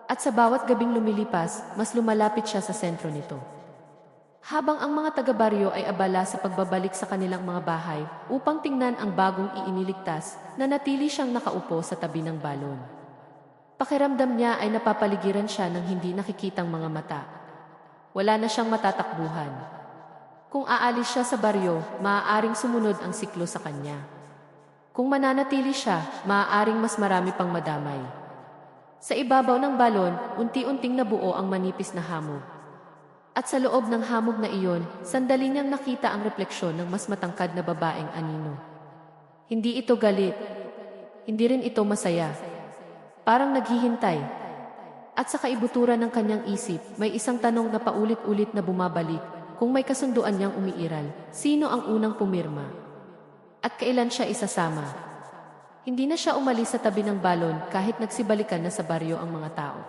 At sa bawat gabing lumilipas, mas lumalapit siya sa sentro nito. Habang ang mga taga-baryo ay abala sa pagbabalik sa kanilang mga bahay upang tingnan ang bagong iiniligtas, nanatili siyang nakaupo sa tabi ng balon. Pakiramdam niya ay napapaligiran siya ng hindi nakikitang mga mata. Wala na siyang matatakbuhan. Kung aalis siya sa baryo, maaaring sumunod ang siklo sa kanya. Kung mananatili siya, maaaring mas marami pang madamay. Sa ibabaw ng balon, unti-unting nabuo ang manipis na hamog. At sa loob ng hamog na iyon, sandali niyang nakita ang refleksyon ng mas matangkad na babaeng anino. Hindi ito galit. Hindi rin ito masaya. Parang naghihintay. At sa kaibuturan ng kanyang isip, may isang tanong na paulit-ulit na bumabalik. Kung may kasunduan niyang umiiral, sino ang unang pumirma? At kailan siya isasama? Hindi na siya umalis sa tabi ng balon kahit nagsibalikan na sa baryo ang mga tao.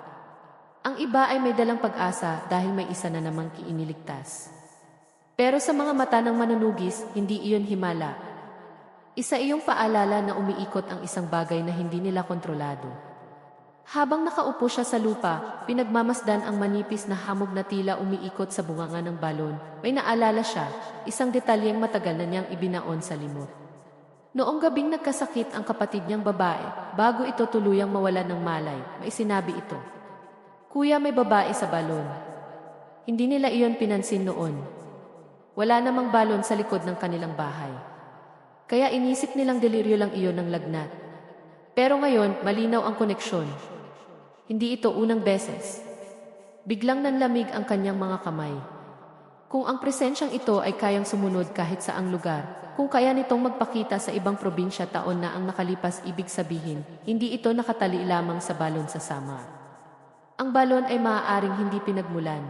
Ang iba ay may dalang pag-asa dahil may isa na namang iniligtas. Pero sa mga mata ng manunugis, hindi iyon himala. Isa iyong paalala na umiikot ang isang bagay na hindi nila kontrolado. Habang nakaupo siya sa lupa, pinagmamasdan ang manipis na hamog na tila umiikot sa bunganga ng balon. May naalala siya, isang detalyeng matagal na niyang ibinaon sa limot. Noong gabing nagkasakit ang kapatid niyang babae, bago ito tuluyang mawalan ng malay, may sinabi ito. Kuya, may babae sa balon. Hindi nila iyon pinansin noon. Wala namang balon sa likod ng kanilang bahay. Kaya inisip nilang deliryo lang iyon ng lagnat. Pero ngayon, malinaw ang koneksyon. Hindi ito unang beses. Biglang nanlamig ang kanyang mga kamay. Kung ang presensyang ito ay kayang sumunod kahit saang lugar, kung kaya nitong magpakita sa ibang probinsya taon na ang nakalipas, ibig sabihin, hindi ito nakatali lamang sa balon sa Samar. Ang balon ay maaaring hindi pinagmulan.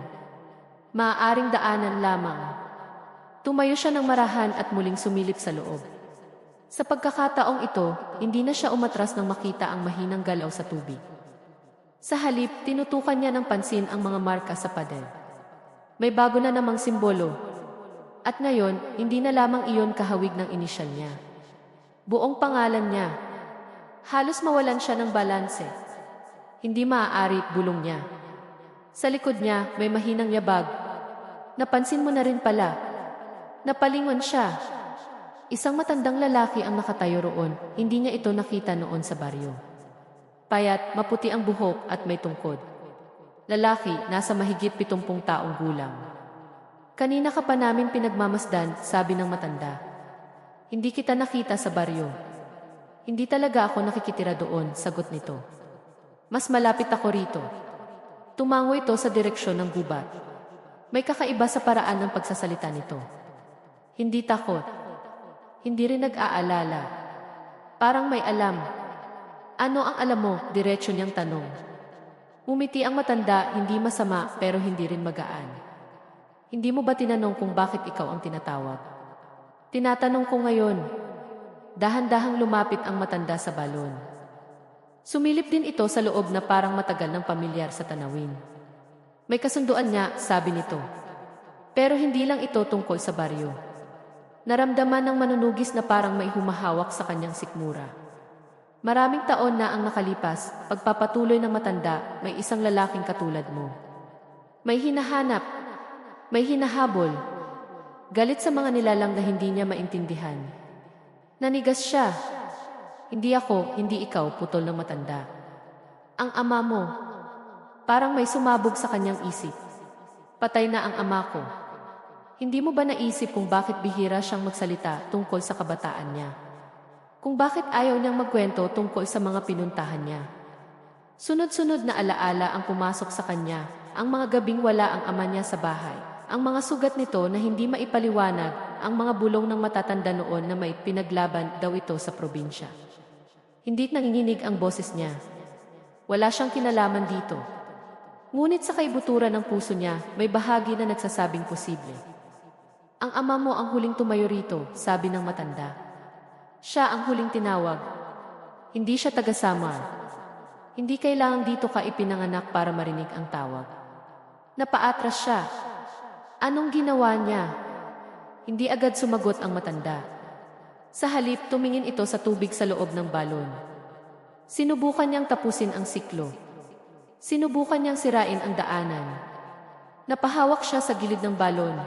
Maaaring daanan lamang. Tumayo siya ng marahan at muling sumilip sa loob. Sa pagkakataong ito, hindi na siya umatras nang makita ang mahinang galaw sa tubig. Sa halip, tinutukan niya ng pansin ang mga marka sa pader. May bago na namang simbolo. At ngayon, hindi na lamang iyon kahawig ng inisyal niya. Buong pangalan niya. Halos mawalan siya ng balanse. Hindi maaari, bulong niya. Sa likod niya, may mahinang yabag. Napansin mo na rin pala. Napalingon siya. Isang matandang lalaki ang nakatayo roon, hindi niya ito nakita noon sa baryo. Payat, maputi ang buhok at may tungkod. Lalaki, nasa mahigit 70 taong gulang. Kanina ka pa namin pinagmamasdan, sabi ng matanda. Hindi kita nakita sa baryo. Hindi talaga ako nakikitira doon, sagot nito. Mas malapit ako rito. Tumango ito sa direksyon ng gubat. May kakaiba sa paraan ng pagsasalita nito. Hindi takot. Hindi rin nag-aalala. Parang may alam. Ano ang alam mo? Diretso niyang tanong. Umiti ang matanda, hindi masama pero hindi rin magaan. Hindi mo ba tinanong kung bakit ikaw ang tinatawag? Tinatanong ko ngayon. Dahan-dahang lumapit ang matanda sa balon. Sumilip din ito sa loob na parang matagal ng pamilyar sa tanawin. May kasunduan niya, sabi nito. Pero hindi lang ito tungkol sa baryo. Naramdaman ng manunugis na parang may humahawak sa kanyang sikmura. Maraming taon na ang nakalipas, pagpapatuloy ng matanda, may isang lalaking katulad mo. May hinahanap, may hinahabol. Galit sa mga nilalang na hindi niya maintindihan. Nanigas siya. Hindi ako, hindi ikaw, putol ng matanda. Ang ama mo. Parang may sumabog sa kanyang isip. Patay na ang ama ko. Hindi mo ba naisip kung bakit bihira siyang magsalita tungkol sa kabataan niya? Kung bakit ayaw niyang magkwento tungkol sa mga pinuntahan niya? Sunod-sunod na alaala ang pumasok sa kanya, ang mga gabing wala ang ama niya sa bahay, ang mga sugat nito na hindi maipaliwanag, ang mga bulong ng matatanda noon na may pinaglaban daw ito sa probinsya. Hindi nanginginig ang boses niya. Wala siyang kinalaman dito. Ngunit sa kaibuturan ng puso niya, may bahagi na nagsasabing posible. Ang ama mo ang huling tumayo rito, sabi ng matanda. Siya ang huling tinawag. Hindi siya taga-Samar. Hindi kailangang dito ka ipinanganak para marinig ang tawag. Napaatras siya. Anong ginawa niya? Hindi agad sumagot ang matanda. Sa halip, tumingin ito sa tubig sa loob ng balon. Sinubukan niyang tapusin ang siklo. Sinubukan niyang sirain ang daanan. Napahawak siya sa gilid ng balon.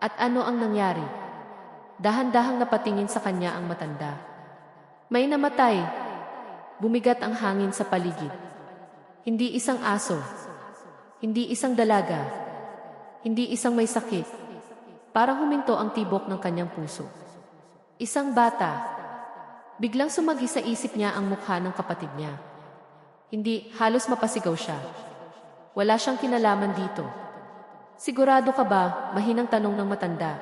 At ano ang nangyari? Dahan-dahang napatingin sa kanya ang matanda. May namatay. Bumigat ang hangin sa paligid. Hindi isang aso. Hindi isang dalaga. Hindi isang may sakit. Parang huminto ang tibok ng kanyang puso. Isang bata. Biglang sumagi sa isip niya ang mukha ng kapatid niya. Hindi, halos mapasigaw siya. Wala siyang kinalaman dito. Sigurado ka ba? Mahinang tanong ng matanda.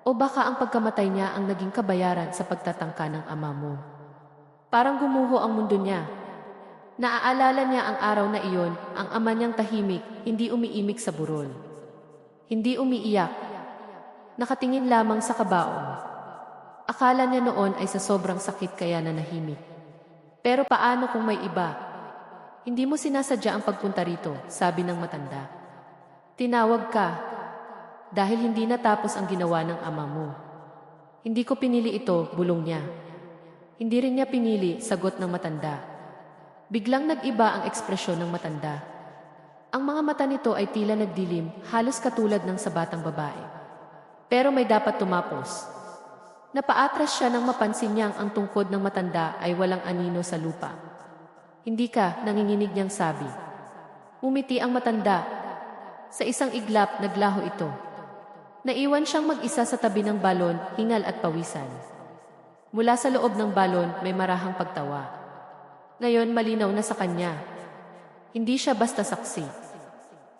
O baka ang pagkamatay niya ang naging kabayaran sa pagtatangka ng ama mo? Parang gumuho ang mundo niya. Naaalala niya ang araw na iyon, ang ama niyang tahimik, hindi umiimik sa burol. Hindi umiiyak. Nakatingin lamang sa kabaong. Akala niya noon ay sa sobrang sakit kaya nanahimik. Pero paano kung may iba? Hindi mo sinasadya ang pagpunta rito, sabi ng matanda. Tinawag ka. Dahil hindi natapos ang ginawa ng ama mo. Hindi ko pinili ito, bulong niya. Hindi rin niya pinili, sagot ng matanda. Biglang nag-iba ang ekspresyon ng matanda. Ang mga mata nito ay tila nagdilim, halos katulad ng sa batang babae. Pero may dapat tumapos. Napaatras siya nang mapansin niyang ang tungkod ng matanda ay walang anino sa lupa. Hindi ka, nanginginig niyang sabi. Umiti ang matanda. Sa isang iglap, naglaho ito. Naiwan siyang mag-isa sa tabi ng balon, hingal at pawisan. Mula sa loob ng balon, may marahang pagtawa. Ngayon malinaw na sa kanya. Hindi siya basta saksi.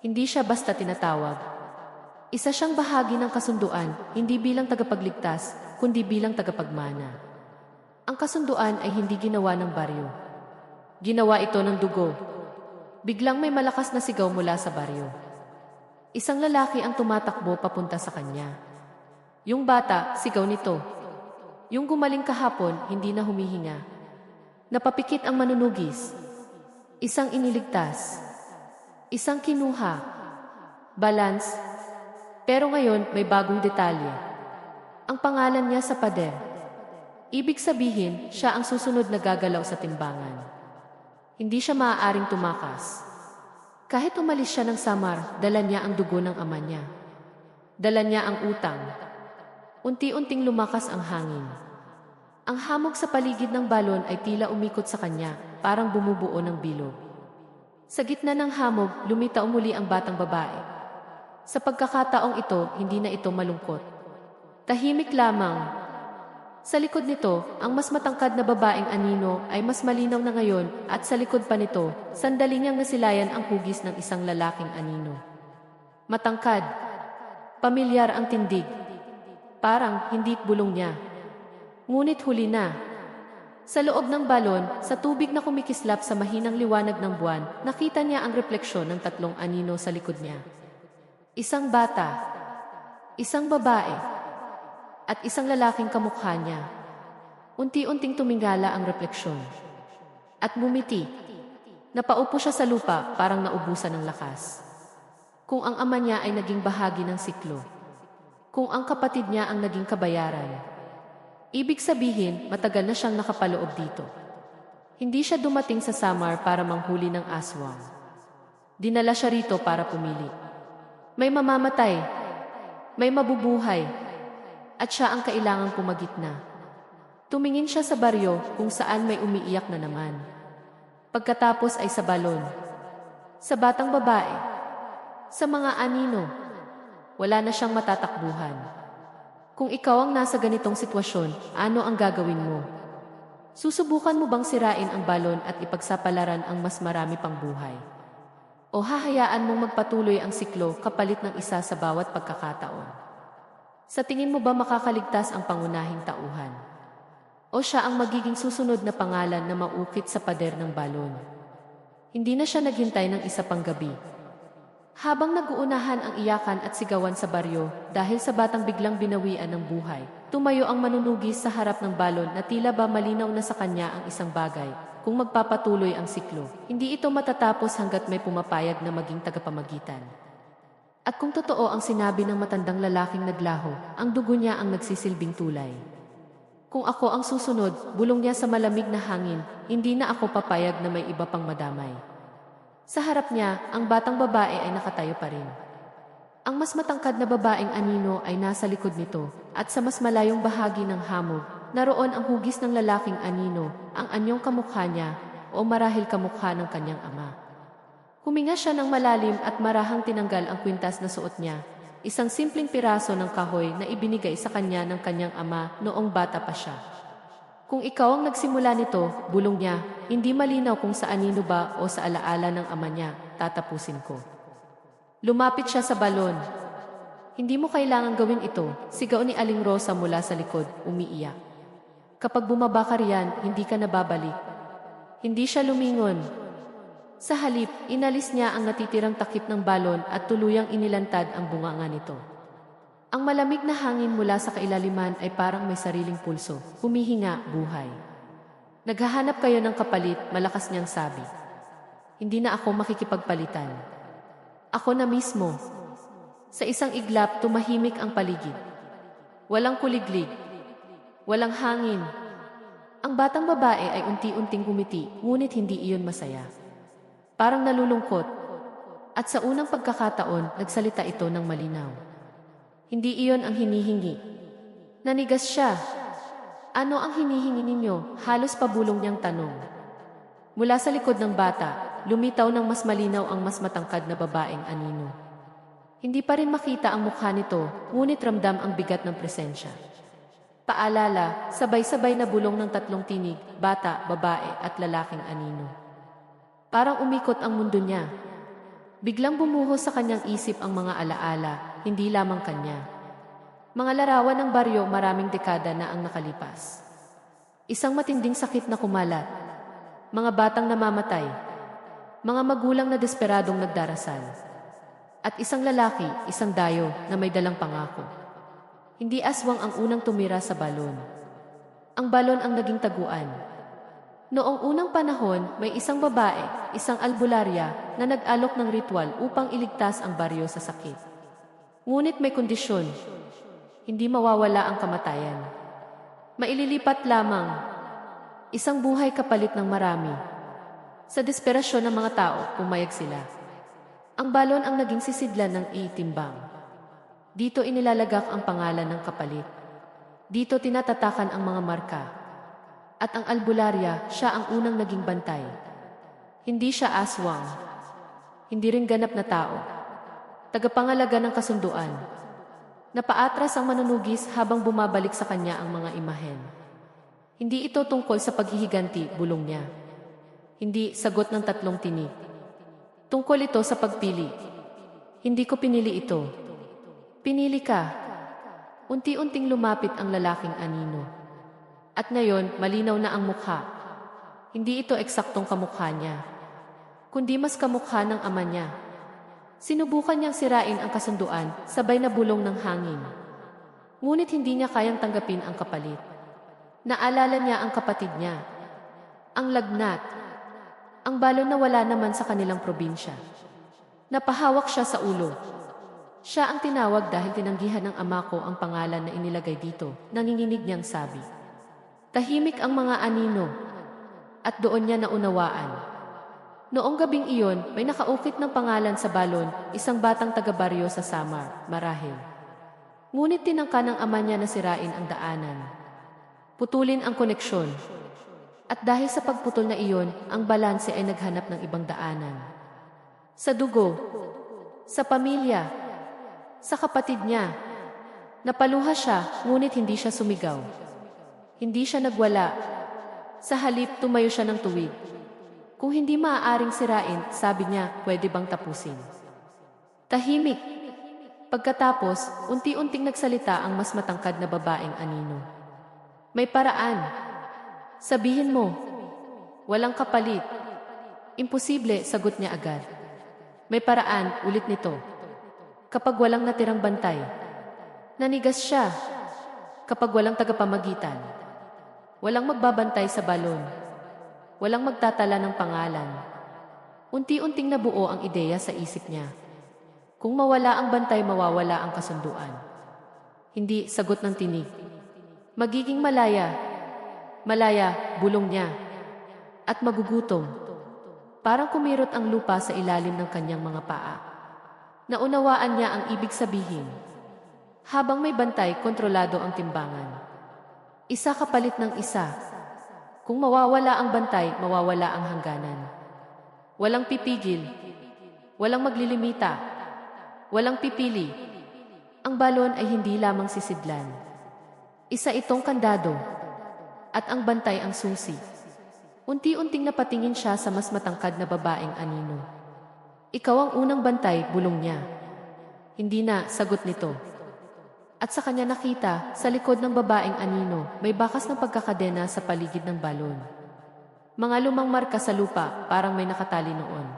Hindi siya basta tinatawag. Isa siyang bahagi ng kasunduan, hindi bilang tagapagligtas, kundi bilang tagapagmana. Ang kasunduan ay hindi ginawa ng baryo. Ginawa ito ng dugo. Biglang may malakas na sigaw mula sa baryo. Isang lalaki ang tumatakbo papunta sa kanya. Yung bata, sigaw nito. Yung gumaling kahapon, hindi na humihinga. Napapikit ang manunugis. Isang iniligtas. Isang kinuha. Balance. Pero ngayon may bagong detalye. Ang pangalan niya sa pader. Ibig sabihin, siya ang susunod na gagalaw sa timbangan. Hindi siya maaaring tumakas. Kahit umalis siya ng Samar, dala niya ang dugo ng ama niya. Dala niya ang utang. Unti-unting lumakas ang hangin. Ang hamog sa paligid ng balon ay tila umikot sa kanya, parang bumubuo ng bilog. Sa gitna ng hamog, lumitaw muli ang batang babae. Sa pagkakataong ito, hindi na ito malungkot. Tahimik lamang. Sa likod nito, ang mas matangkad na babaeng anino ay mas malinaw na ngayon at sa likod pa nito, sandali niyang nasilayan ang hugis ng isang lalaking anino. Matangkad. Pamilyar ang tindig. Parang hindi bulong niya. Ngunit huli na. Sa loob ng balon, sa tubig na kumikislap sa mahinang liwanag ng buwan, nakita niya ang refleksyon ng tatlong anino sa likod niya. Isang bata, isang babae, at isang lalaking kamukha niya. Unti-unting tumingala ang refleksyon. At bumiti. Napaupo siya sa lupa, parang naubusan ng lakas. Kung ang ama niya ay naging bahagi ng siklo. Kung ang kapatid niya ang naging kabayaran. Ibig sabihin, matagal na siyang nakapaloob dito. Hindi siya dumating sa Samar para manghuli ng aswang. Dinala siya rito para pumili. May mamamatay, may mabubuhay, at siya ang kailangang pumagitna. Tumingin siya sa baryo kung saan may umiiyak na naman. Pagkatapos ay sa balon, sa batang babae, sa mga anino. Wala na siyang matatakbuhan. Kung ikaw ang nasa ganitong sitwasyon, ano ang gagawin mo? Susubukan mo bang sirain ang balon at ipagsapalaran ang mas marami pang buhay? O hahayaan mong magpatuloy ang siklo kapalit ng isa sa bawat pagkakataon? Sa tingin mo ba makakaligtas ang pangunahing tauhan? O siya ang magiging susunod na pangalan na maukit sa pader ng balon? Hindi na siya naghintay ng isa pang gabi. Habang nag-uunahan ang iyakan at sigawan sa baryo dahil sa batang biglang binawian ng buhay, tumayo ang manunugis sa harap ng balon na tila ba malinaw na sa kanya ang isang bagay. Kung magpapatuloy ang siklo, hindi ito matatapos hanggat may pumapayag na maging tagapamagitan. At kung totoo ang sinabi ng matandang lalaking naglaho, ang dugo niya ang nagsisilbing tulay. Kung ako ang susunod, bulong niya sa malamig na hangin, hindi na ako papayag na may iba pang madamay. Sa harap niya, ang batang babae ay nakatayo pa rin. Ang mas matangkad na babaeng anino ay nasa likod nito, at sa mas malayong bahagi ng hamog, naroon ang hugis ng lalaking anino, ang anyong kamukha niya, o marahil kamukha ng kanyang ama. Huminga siya ng malalim at marahang tinanggal ang kwintas na suot niya, isang simpleng piraso ng kahoy na ibinigay sa kanya ng kanyang ama noong bata pa siya. Kung ikaw ang nagsimula nito, bulong niya, hindi malinaw kung sa anino ba o sa alaala ng ama niya, tatapusin ko. Lumapit siya sa balon. Hindi mo kailangan gawin ito, sigaw ni Aling Rosa mula sa likod, umiiyak. Kapag bumaba ka riyan, hindi ka nababalik. Hindi siya lumingon. Sa halip, inalis niya ang natitirang takip ng balon at tuluyang inilantad ang bunganga nito. Ang malamig na hangin mula sa kailaliman ay parang may sariling pulso, humihinga, buhay. Naghahanap kayo ng kapalit, malakas niyang sabi. Hindi na ako makikipagpalitan. Ako na mismo. Sa isang iglap, tumahimik ang paligid. Walang kuliglig. Walang hangin. Ang batang babae ay unti-unting gumiti, ngunit hindi iyon masaya. Parang nalulungkot. At sa unang pagkakataon, nagsalita ito ng malinaw. Hindi iyon ang hinihingi. Nanigas siya. Ano ang hinihingi ninyo? Halos pabulong niyang tanong. Mula sa likod ng bata, lumitaw ng mas malinaw ang mas matangkad na babaeng anino. Hindi pa rin makita ang mukha nito, ngunit ramdam ang bigat ng presensya. Paalala, sabay-sabay na bulong ng tatlong tinig, bata, babae at lalaking anino. Parang umikot ang mundo niya. Biglang bumuhos sa kanyang isip ang mga alaala, hindi lamang kanya. Mga larawan ng baryo, maraming dekada na ang nakalipas. Isang matinding sakit na kumalat. Mga batang namamatay. Mga magulang na desperadong nagdarasal. At isang lalaki, isang dayo na may dalang pangako. Hindi aswang ang unang tumira sa balon. Ang balon ang naging taguan. Noong unang panahon, may isang babae, isang albularya, na nag-alok ng ritual upang iligtas ang baryo sa sakit. Ngunit may kondisyon. Hindi mawawala ang kamatayan. Maililipat lamang. Isang buhay kapalit ng marami. Sa desperasyon ng mga tao, pumayag sila. Ang balon ang naging sisidlan ng itimbang. Dito inilalagak ang pangalan ng kapalit. Dito tinatatakan ang mga marka. At ang albularya, siya ang unang naging bantay. Hindi siya aswang. Hindi rin ganap na tao. Tagapangalaga ng kasunduan. Napaatras ang manunugis habang bumabalik sa kanya ang mga imahen. Hindi ito tungkol sa paghihiganti, bulong niya. Hindi sagot ng tatlong tinig. Tungkol ito sa pagpili. Hindi ko pinili ito. Pinili ka. Unti-unting lumapit ang lalaking anino. At ngayon, malinaw na ang mukha. Hindi ito eksaktong kamukha niya, kundi mas kamukha ng ama niya. Sinubukan niyang sirain ang kasunduan, sabay na bulong ng hangin. Ngunit hindi niya kayang tanggapin ang kapalit. Naalala niya ang kapatid niya. Ang lagnat. Ang balon na wala naman sa kanilang probinsya. Napahawak siya sa ulo. Siya ang tinawag dahil tinanggihan ng ama ko ang pangalan na inilagay dito, nanginginig niyang sabi. Tahimik ang mga anino, at doon niya naunawaan. Noong gabing iyon, may nakaukit ng pangalan sa balon, isang batang taga-baryo sa Samar, marahil. Ngunit tinangka ng ama niya na sirain ang daanan. Putulin ang koneksyon. At dahil sa pagputol na iyon, ang balanse ay naghanap ng ibang daanan. Sa dugo, sa pamilya, sa kapatid niya. Napaluha siya, ngunit hindi siya sumigaw. Hindi siya nagwala. Sa halip, tumayo siya ng tuwid. Kung hindi maaaring sirain, sabi niya, pwede bang tapusin? Tahimik. Pagkatapos, unti-unting nagsalita ang mas matangkad na babaeng anino. May paraan. Sabihin mo. Walang kapalit. Imposible, sagot niya agad. May paraan, ulit nito. Kapag walang natirang bantay. Nanigas siya. Kapag walang tagapamagitan. Walang magbabantay sa balon. Walang magtatala ng pangalan. Unti-unting nabuo ang ideya sa isip niya. Kung mawala ang bantay, mawawala ang kasunduan. Hindi, sagot ng tinig. Magiging malaya. Malaya, bulong niya. At magugutom. Parang kumirot ang lupa sa ilalim ng kanyang mga paa. Naunawaan niya ang ibig sabihin. Habang may bantay, kontrolado ang timbangan. Isa kapalit ng isa. Kung mawawala ang bantay, mawawala ang hangganan. Walang pipigil. Walang maglilimita. Walang pipili. Ang balon ay hindi lamang sisidlan. Isa itong kandado. At ang bantay ang susi. Unti-unting napatingin siya sa mas matangkad na babaeng anino. Ikaw ang unang bantay, bulong niya. Hindi na, sagot nito. At sa kanya nakita, sa likod ng babaeng anino, may bakas ng pagkakadena sa paligid ng balon. Mga lumang marka sa lupa, parang may nakatali noon.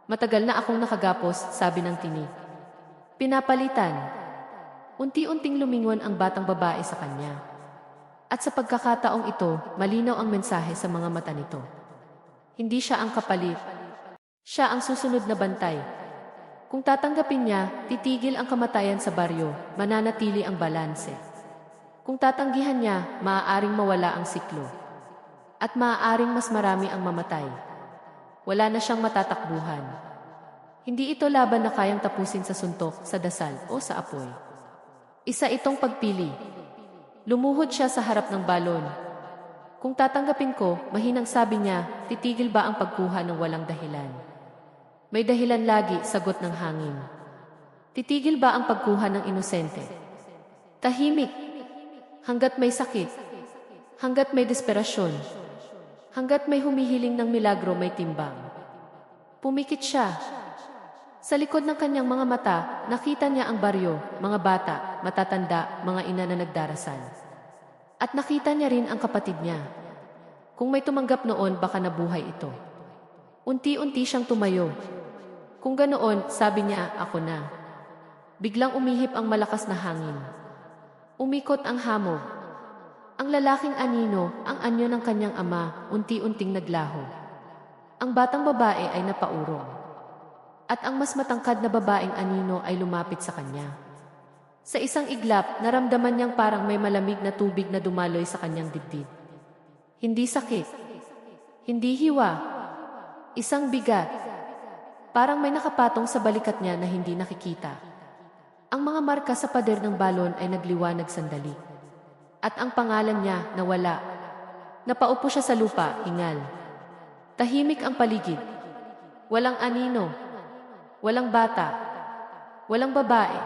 Matagal na akong nakagapos, sabi ng tinig. Pinapalitan. Unti-unting lumingon ang batang babae sa kanya. At sa pagkakataong ito, malinaw ang mensahe sa mga mata nito. Hindi siya ang kapalit. Siya ang susunod na bantay. Kung tatanggapin niya, titigil ang kamatayan sa baryo, mananatili ang balanse. Kung tatanggihan niya, maaaring mawala ang siklo. At maaaring mas marami ang mamatay. Wala na siyang matatakbuhan. Hindi ito laban na kayang tapusin sa suntok, sa dasal, o sa apoy. Isa itong pagpili. Lumuhod siya sa harap ng balon. Kung tatanggapin ko, mahinang sabi niya, titigil ba ang pagkuha ng walang dahilan? May dahilan lagi, sagot ng hangin. Titigil ba ang pagkuha ng inosente? Tahimik. Hanggat may sakit. Hanggat may desperasyon. Hanggat may humihiling ng milagro, may timbang. Pumikit siya. Sa likod ng kanyang mga mata, nakita niya ang baryo, mga bata, matatanda, mga ina na nagdarasal. At nakita niya rin ang kapatid niya. Kung may tumanggap noon, baka nabuhay ito. Unti-unti siyang tumayo. Kung ganoon, sabi niya, ako na. Biglang umihip ang malakas na hangin. Umikot ang hamog. Ang lalaking anino, ang anyo ng kanyang ama, unti-unting naglaho. Ang batang babae ay napaurong. At ang mas matangkad na babaeng anino ay lumapit sa kanya. Sa isang iglap, naramdaman niyang parang may malamig na tubig na dumaloy sa kanyang dibdib. Hindi sakit. Hindi hiwa. Isang bigat. Parang may nakapatong sa balikat niya na hindi nakikita. Ang mga marka sa pader ng balon ay nagliwanag sandali. At ang pangalan niya nawala. Napaupo siya sa lupa, hingal. Tahimik ang paligid. Walang anino. Walang bata. Walang babae.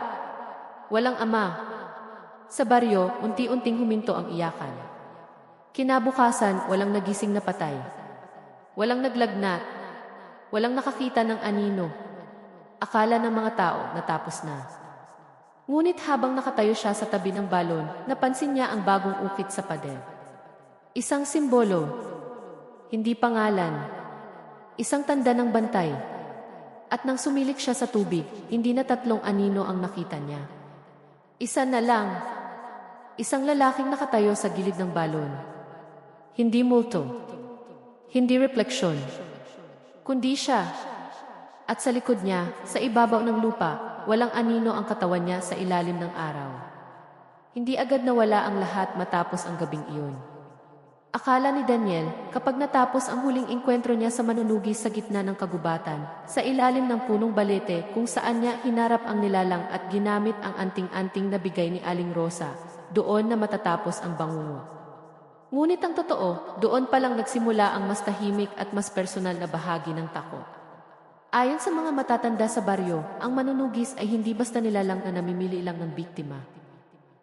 Walang ama. Sa baryo, unti-unting huminto ang iyakan. Kinabukasan, walang nagising na patay. Walang naglagnat. Walang nakakita ng anino. Akala ng mga tao natapos na. Ngunit habang nakatayo siya sa tabi ng balon, napansin niya ang bagong ukit sa pader. Isang simbolo. Hindi pangalan. Isang tanda ng bantay. At nang sumilik siya sa tubig, hindi na 3 anino ang nakita niya. Isa na lang. Isang lalaking nakatayo sa gilid ng balon. Hindi multo. Hindi refleksyon. Kundi siya. At sa likod niya, sa ibabaw ng lupa, walang anino ang katawan niya sa ilalim ng araw. Hindi agad nawala ang lahat matapos ang gabing iyon. Akala ni Daniel, kapag natapos ang huling engkwentro niya sa manunugis sa gitna ng kagubatan, sa ilalim ng punong balete kung saan niya hinarap ang nilalang at ginamit ang anting-anting na bigay ni Aling Rosa, doon na matatapos ang bangungot. Ngunit ang totoo, doon palang nagsimula ang mas tahimik at mas personal na bahagi ng takot. Ayon sa mga matatanda sa baryo, ang manunugis ay hindi basta nilalang na namimili lang ng biktima.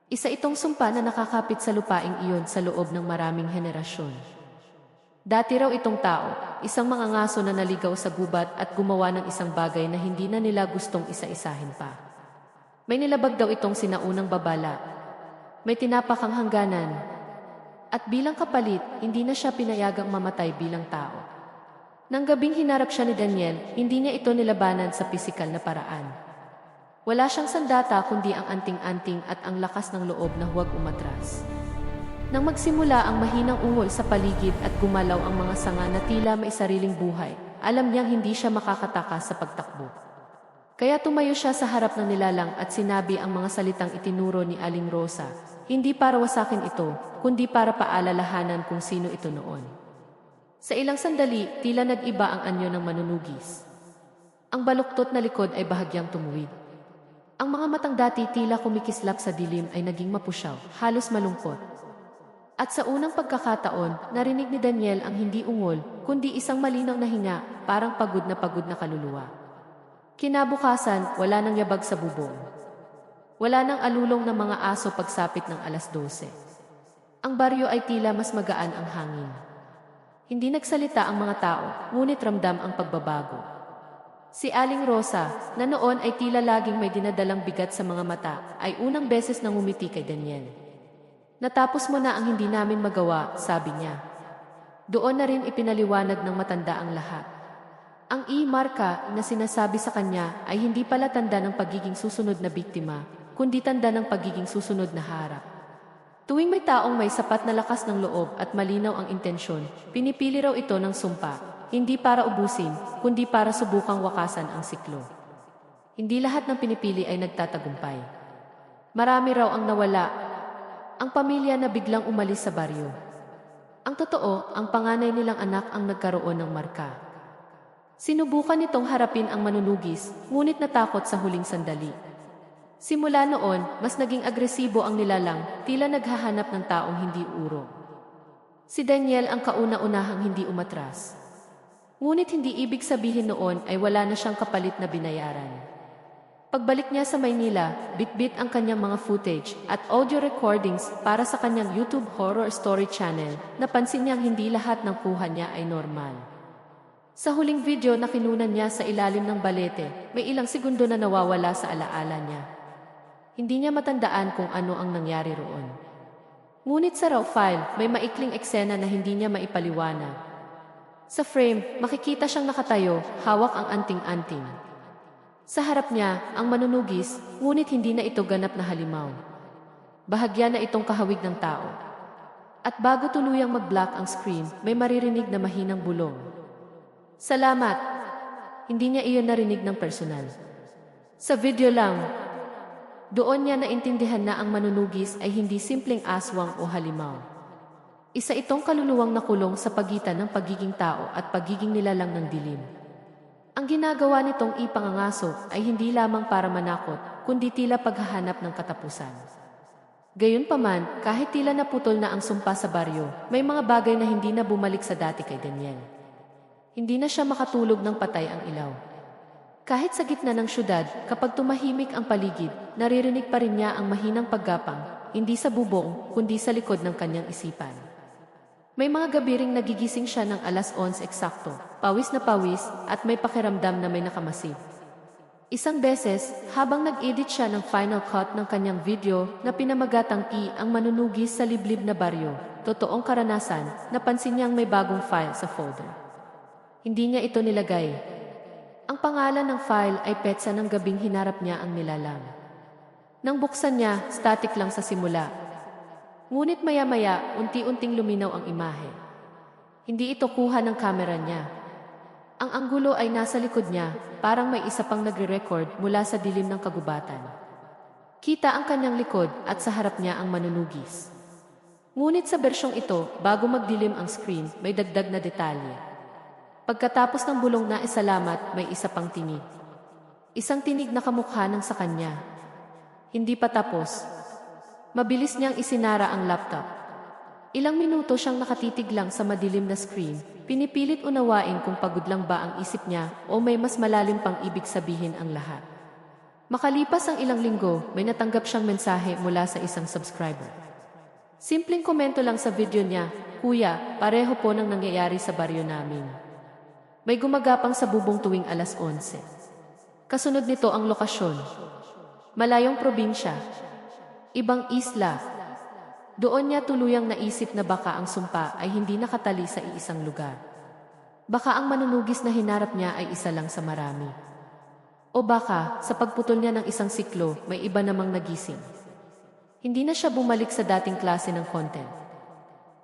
Isa itong sumpa na nakakapit sa lupaing iyon sa loob ng maraming henerasyon. Dati raw itong tao, isang mangangaso na naligaw sa gubat at gumawa ng isang bagay na hindi na nila gustong isa-isahin pa. May nilabag daw itong sinaunang babala. May tinapakang hangganan. At bilang kapalit, hindi na siya pinayagang mamatay bilang tao. Nang gabing hinarap siya ni Daniel, hindi niya ito nilabanan sa pisikal na paraan. Wala siyang sandata kundi ang anting-anting at ang lakas ng loob na huwag umatras. Nang magsimula ang mahinang ungol sa paligid at gumalaw ang mga sanga na tila may sariling buhay, alam niyang hindi siya makakatakas sa pagtakbo. Kaya tumayo siya sa harap ng nilalang at sinabi ang mga salitang itinuro ni Aling Rosa, hindi para wasakin ito, kundi para paalalahanan kung sino ito noon. Sa ilang sandali, tila nag-iba ang anyo ng manunugis. Ang baluktot na likod ay bahagyang tumuwid. Ang mga matang dati tila kumikislap sa dilim ay naging mapusyaw, halos malungkot. At sa unang pagkakataon, narinig ni Daniel ang hindi ungol, kundi isang malinaw na hinga, parang pagod na kaluluwa. Kinabukasan, wala nang yabag sa bubong. Wala nang alulong ng mga aso pagsapit ng 12:00. Ang baryo ay tila mas magaan ang hangin. Hindi nagsalita ang mga tao, ngunit ramdam ang pagbabago. Si Aling Rosa, na noon ay tila laging may dinadalang bigat sa mga mata, ay unang beses nang ngumiti kay Daniel. Natapos mo na ang hindi namin magawa, sabi niya. Doon na rin ipinaliwanag ng matanda ang lahat. Ang marka na sinasabi sa kanya ay hindi pala tanda ng pagiging susunod na biktima, kundi tanda ng pagiging susunod na harap. Tuwing may taong may sapat na lakas ng loob at malinaw ang intensyon, pinipili raw ito ng sumpa, hindi para ubusin, kundi para subukang wakasan ang siklo. Hindi lahat ng pinipili ay nagtatagumpay. Marami raw ang nawala, ang pamilya na biglang umalis sa baryo. Ang totoo, ang panganay nilang anak ang nagkaroon ng marka. Sinubukan nitong harapin ang manunugis, ngunit natakot sa huling sandali. Simula noon, mas naging agresibo ang nilalang, tila naghahanap ng taong hindi urong. Si Daniel ang kauna-unahang hindi umatras. Ngunit hindi ibig sabihin noon ay wala na siyang kapalit na binayaran. Pagbalik niya sa Maynila, bit-bit ang kanyang mga footage at audio recordings para sa kanyang YouTube Horror Story Channel, napansin niyang hindi lahat ng kuha niya ay normal. Sa huling video na kinunan niya sa ilalim ng balete, may ilang segundo na nawawala sa alaala niya. Hindi niya matandaan kung ano ang nangyari roon. Ngunit sa raw file, may maikling eksena na hindi niya maipaliwanag. Sa frame, makikita siyang nakatayo, hawak ang anting-anting. Sa harap niya, ang manunugis, ngunit hindi na ito ganap na halimaw. Bahagya na itong kahawig ng tao. At bago tuluyang mag-black ang screen, may maririnig na mahinang bulong. Salamat! Hindi niya iyon narinig ng personal. Sa video lang, doon niya naintindihan na ang manunugis ay hindi simpleng aswang o halimaw. Isa itong kaluluwang nakulong sa pagitan ng pagiging tao at pagiging nilalang ng dilim. Ang ginagawa nitong ipangangaso ay hindi lamang para manakot, kundi tila paghahanap ng katapusan. Gayunpaman, kahit tila naputol na ang sumpa sa baryo, may mga bagay na hindi na bumalik sa dati kay Daniel. Hindi na siya makatulog ng patay ang ilaw. Kahit sa gitna ng syudad, kapag tumahimik ang paligid, naririnig pa rin niya ang mahinang paggapang, hindi sa bubong, kundi sa likod ng kanyang isipan. May mga gabi ring nagigising siya ng 11:00 eksakto, pawis na pawis, at may pakiramdam na may nakamasid. Isang beses, habang nag-edit siya ng final cut ng kanyang video na pinamagatang ang manunugis sa liblib na baryo, totoong karanasan, napansin niyang may bagong file sa folder. Hindi niya ito nilagay. Ang pangalan ng file ay petsa ng gabing hinarap niya ang nilalang. Nang buksan niya, static lang sa simula. Ngunit maya-maya, unti-unting luminaw ang imahe. Hindi ito kuha ng kamera niya. Ang anggulo ay nasa likod niya, parang may isa pang nagre-record mula sa dilim ng kagubatan. Kita ang kanyang likod at sa harap niya ang manunugis. Ngunit sa bersyong ito, bago magdilim ang screen, may dagdag na detalye. Pagkatapos ng bulong na salamat, may isa pang tinig. Isang tinig na kamukha ng sa kanya. Hindi pa tapos. Mabilis niyang isinara ang laptop. Ilang minuto siyang nakatitig lang sa madilim na screen, pinipilit unawain kung pagod lang ba ang isip niya o may mas malalim pang ibig sabihin ang lahat. Makalipas ang ilang linggo, may natanggap siyang mensahe mula sa isang subscriber. Simpleng komento lang sa video niya, "Kuya, pareho po nang nangyayari sa baryo namin." May gumagapang sa bubong tuwing 11:00. Kasunod nito ang lokasyon. Malayong probinsya. Ibang isla. Doon niya tuluyang naisip na baka ang sumpa ay hindi nakatali sa iisang lugar. Baka ang manunugis na hinarap niya ay isa lang sa marami. O baka, sa pagputol niya ng isang siklo, may iba namang nagising. Hindi na siya bumalik sa dating klase ng content.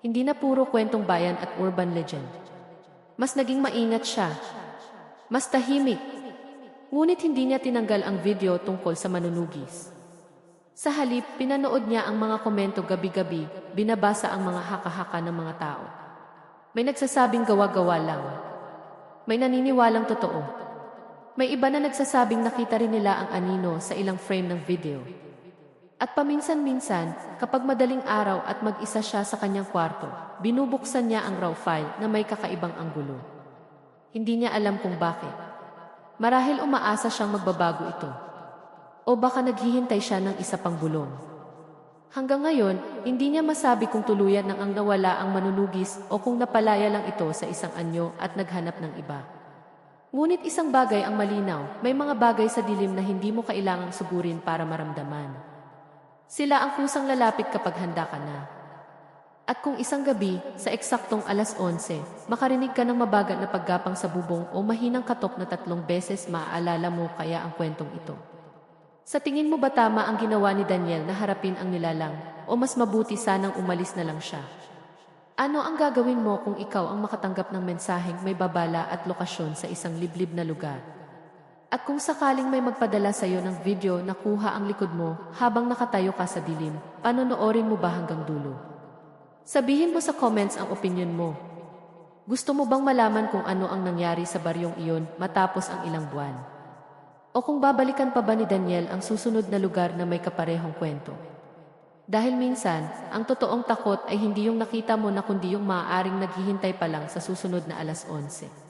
Hindi na puro kwentong bayan at urban legend. Mas naging maingat siya. Mas tahimik. Ngunit hindi niya tinanggal ang video tungkol sa manunugis. Sa halip, pinanood niya ang mga komento gabi-gabi, binabasa ang mga haka-haka ng mga tao. May nagsasabing gawa-gawa lang. May naniniwalang totoo. May iba na nagsasabing nakita rin nila ang anino sa ilang frame ng video. At paminsan-minsan, kapag madaling araw at mag-isa siya sa kanyang kwarto, binubuksan niya ang raw file na may kakaibang anggulo. Hindi niya alam kung bakit. Marahil umaasa siyang magbabago ito. O baka naghihintay siya ng isa pang bulong. Hanggang ngayon, hindi niya masabi kung tuluyan nang ang nawala ang manunugis o kung napalaya lang ito sa isang anyo at naghanap ng iba. Ngunit isang bagay ang malinaw, may mga bagay sa dilim na hindi mo kailangang sugurin para maramdaman. Sila ang kusang lalapit kapag handa ka na. At kung isang gabi, sa eksaktong alas 11, makarinig ka ng mabagal na paggapang sa bubong o mahinang katok na 3 beses, maaalala mo kaya ang kwentong ito. Sa tingin mo ba tama ang ginawa ni Daniel na harapin ang nilalang, o mas mabuti sanang umalis na lang siya? Ano ang gagawin mo kung ikaw ang makatanggap ng mensaheng may babala at lokasyon sa isang liblib na lugar? At kung sakaling may magpadala sa iyo ng video na kuha ang likod mo habang nakatayo ka sa dilim, panonoorin mo ba hanggang dulo? Sabihin mo sa comments ang opinion mo. Gusto mo bang malaman kung ano ang nangyari sa baryong iyon matapos ang ilang buwan? O kung babalikan pa ba ni Daniel ang susunod na lugar na may kaparehong kwento? Dahil minsan, ang totoong takot ay hindi yung nakita mo na kundi yung maaaring naghihintay pa lang sa susunod na alas 11.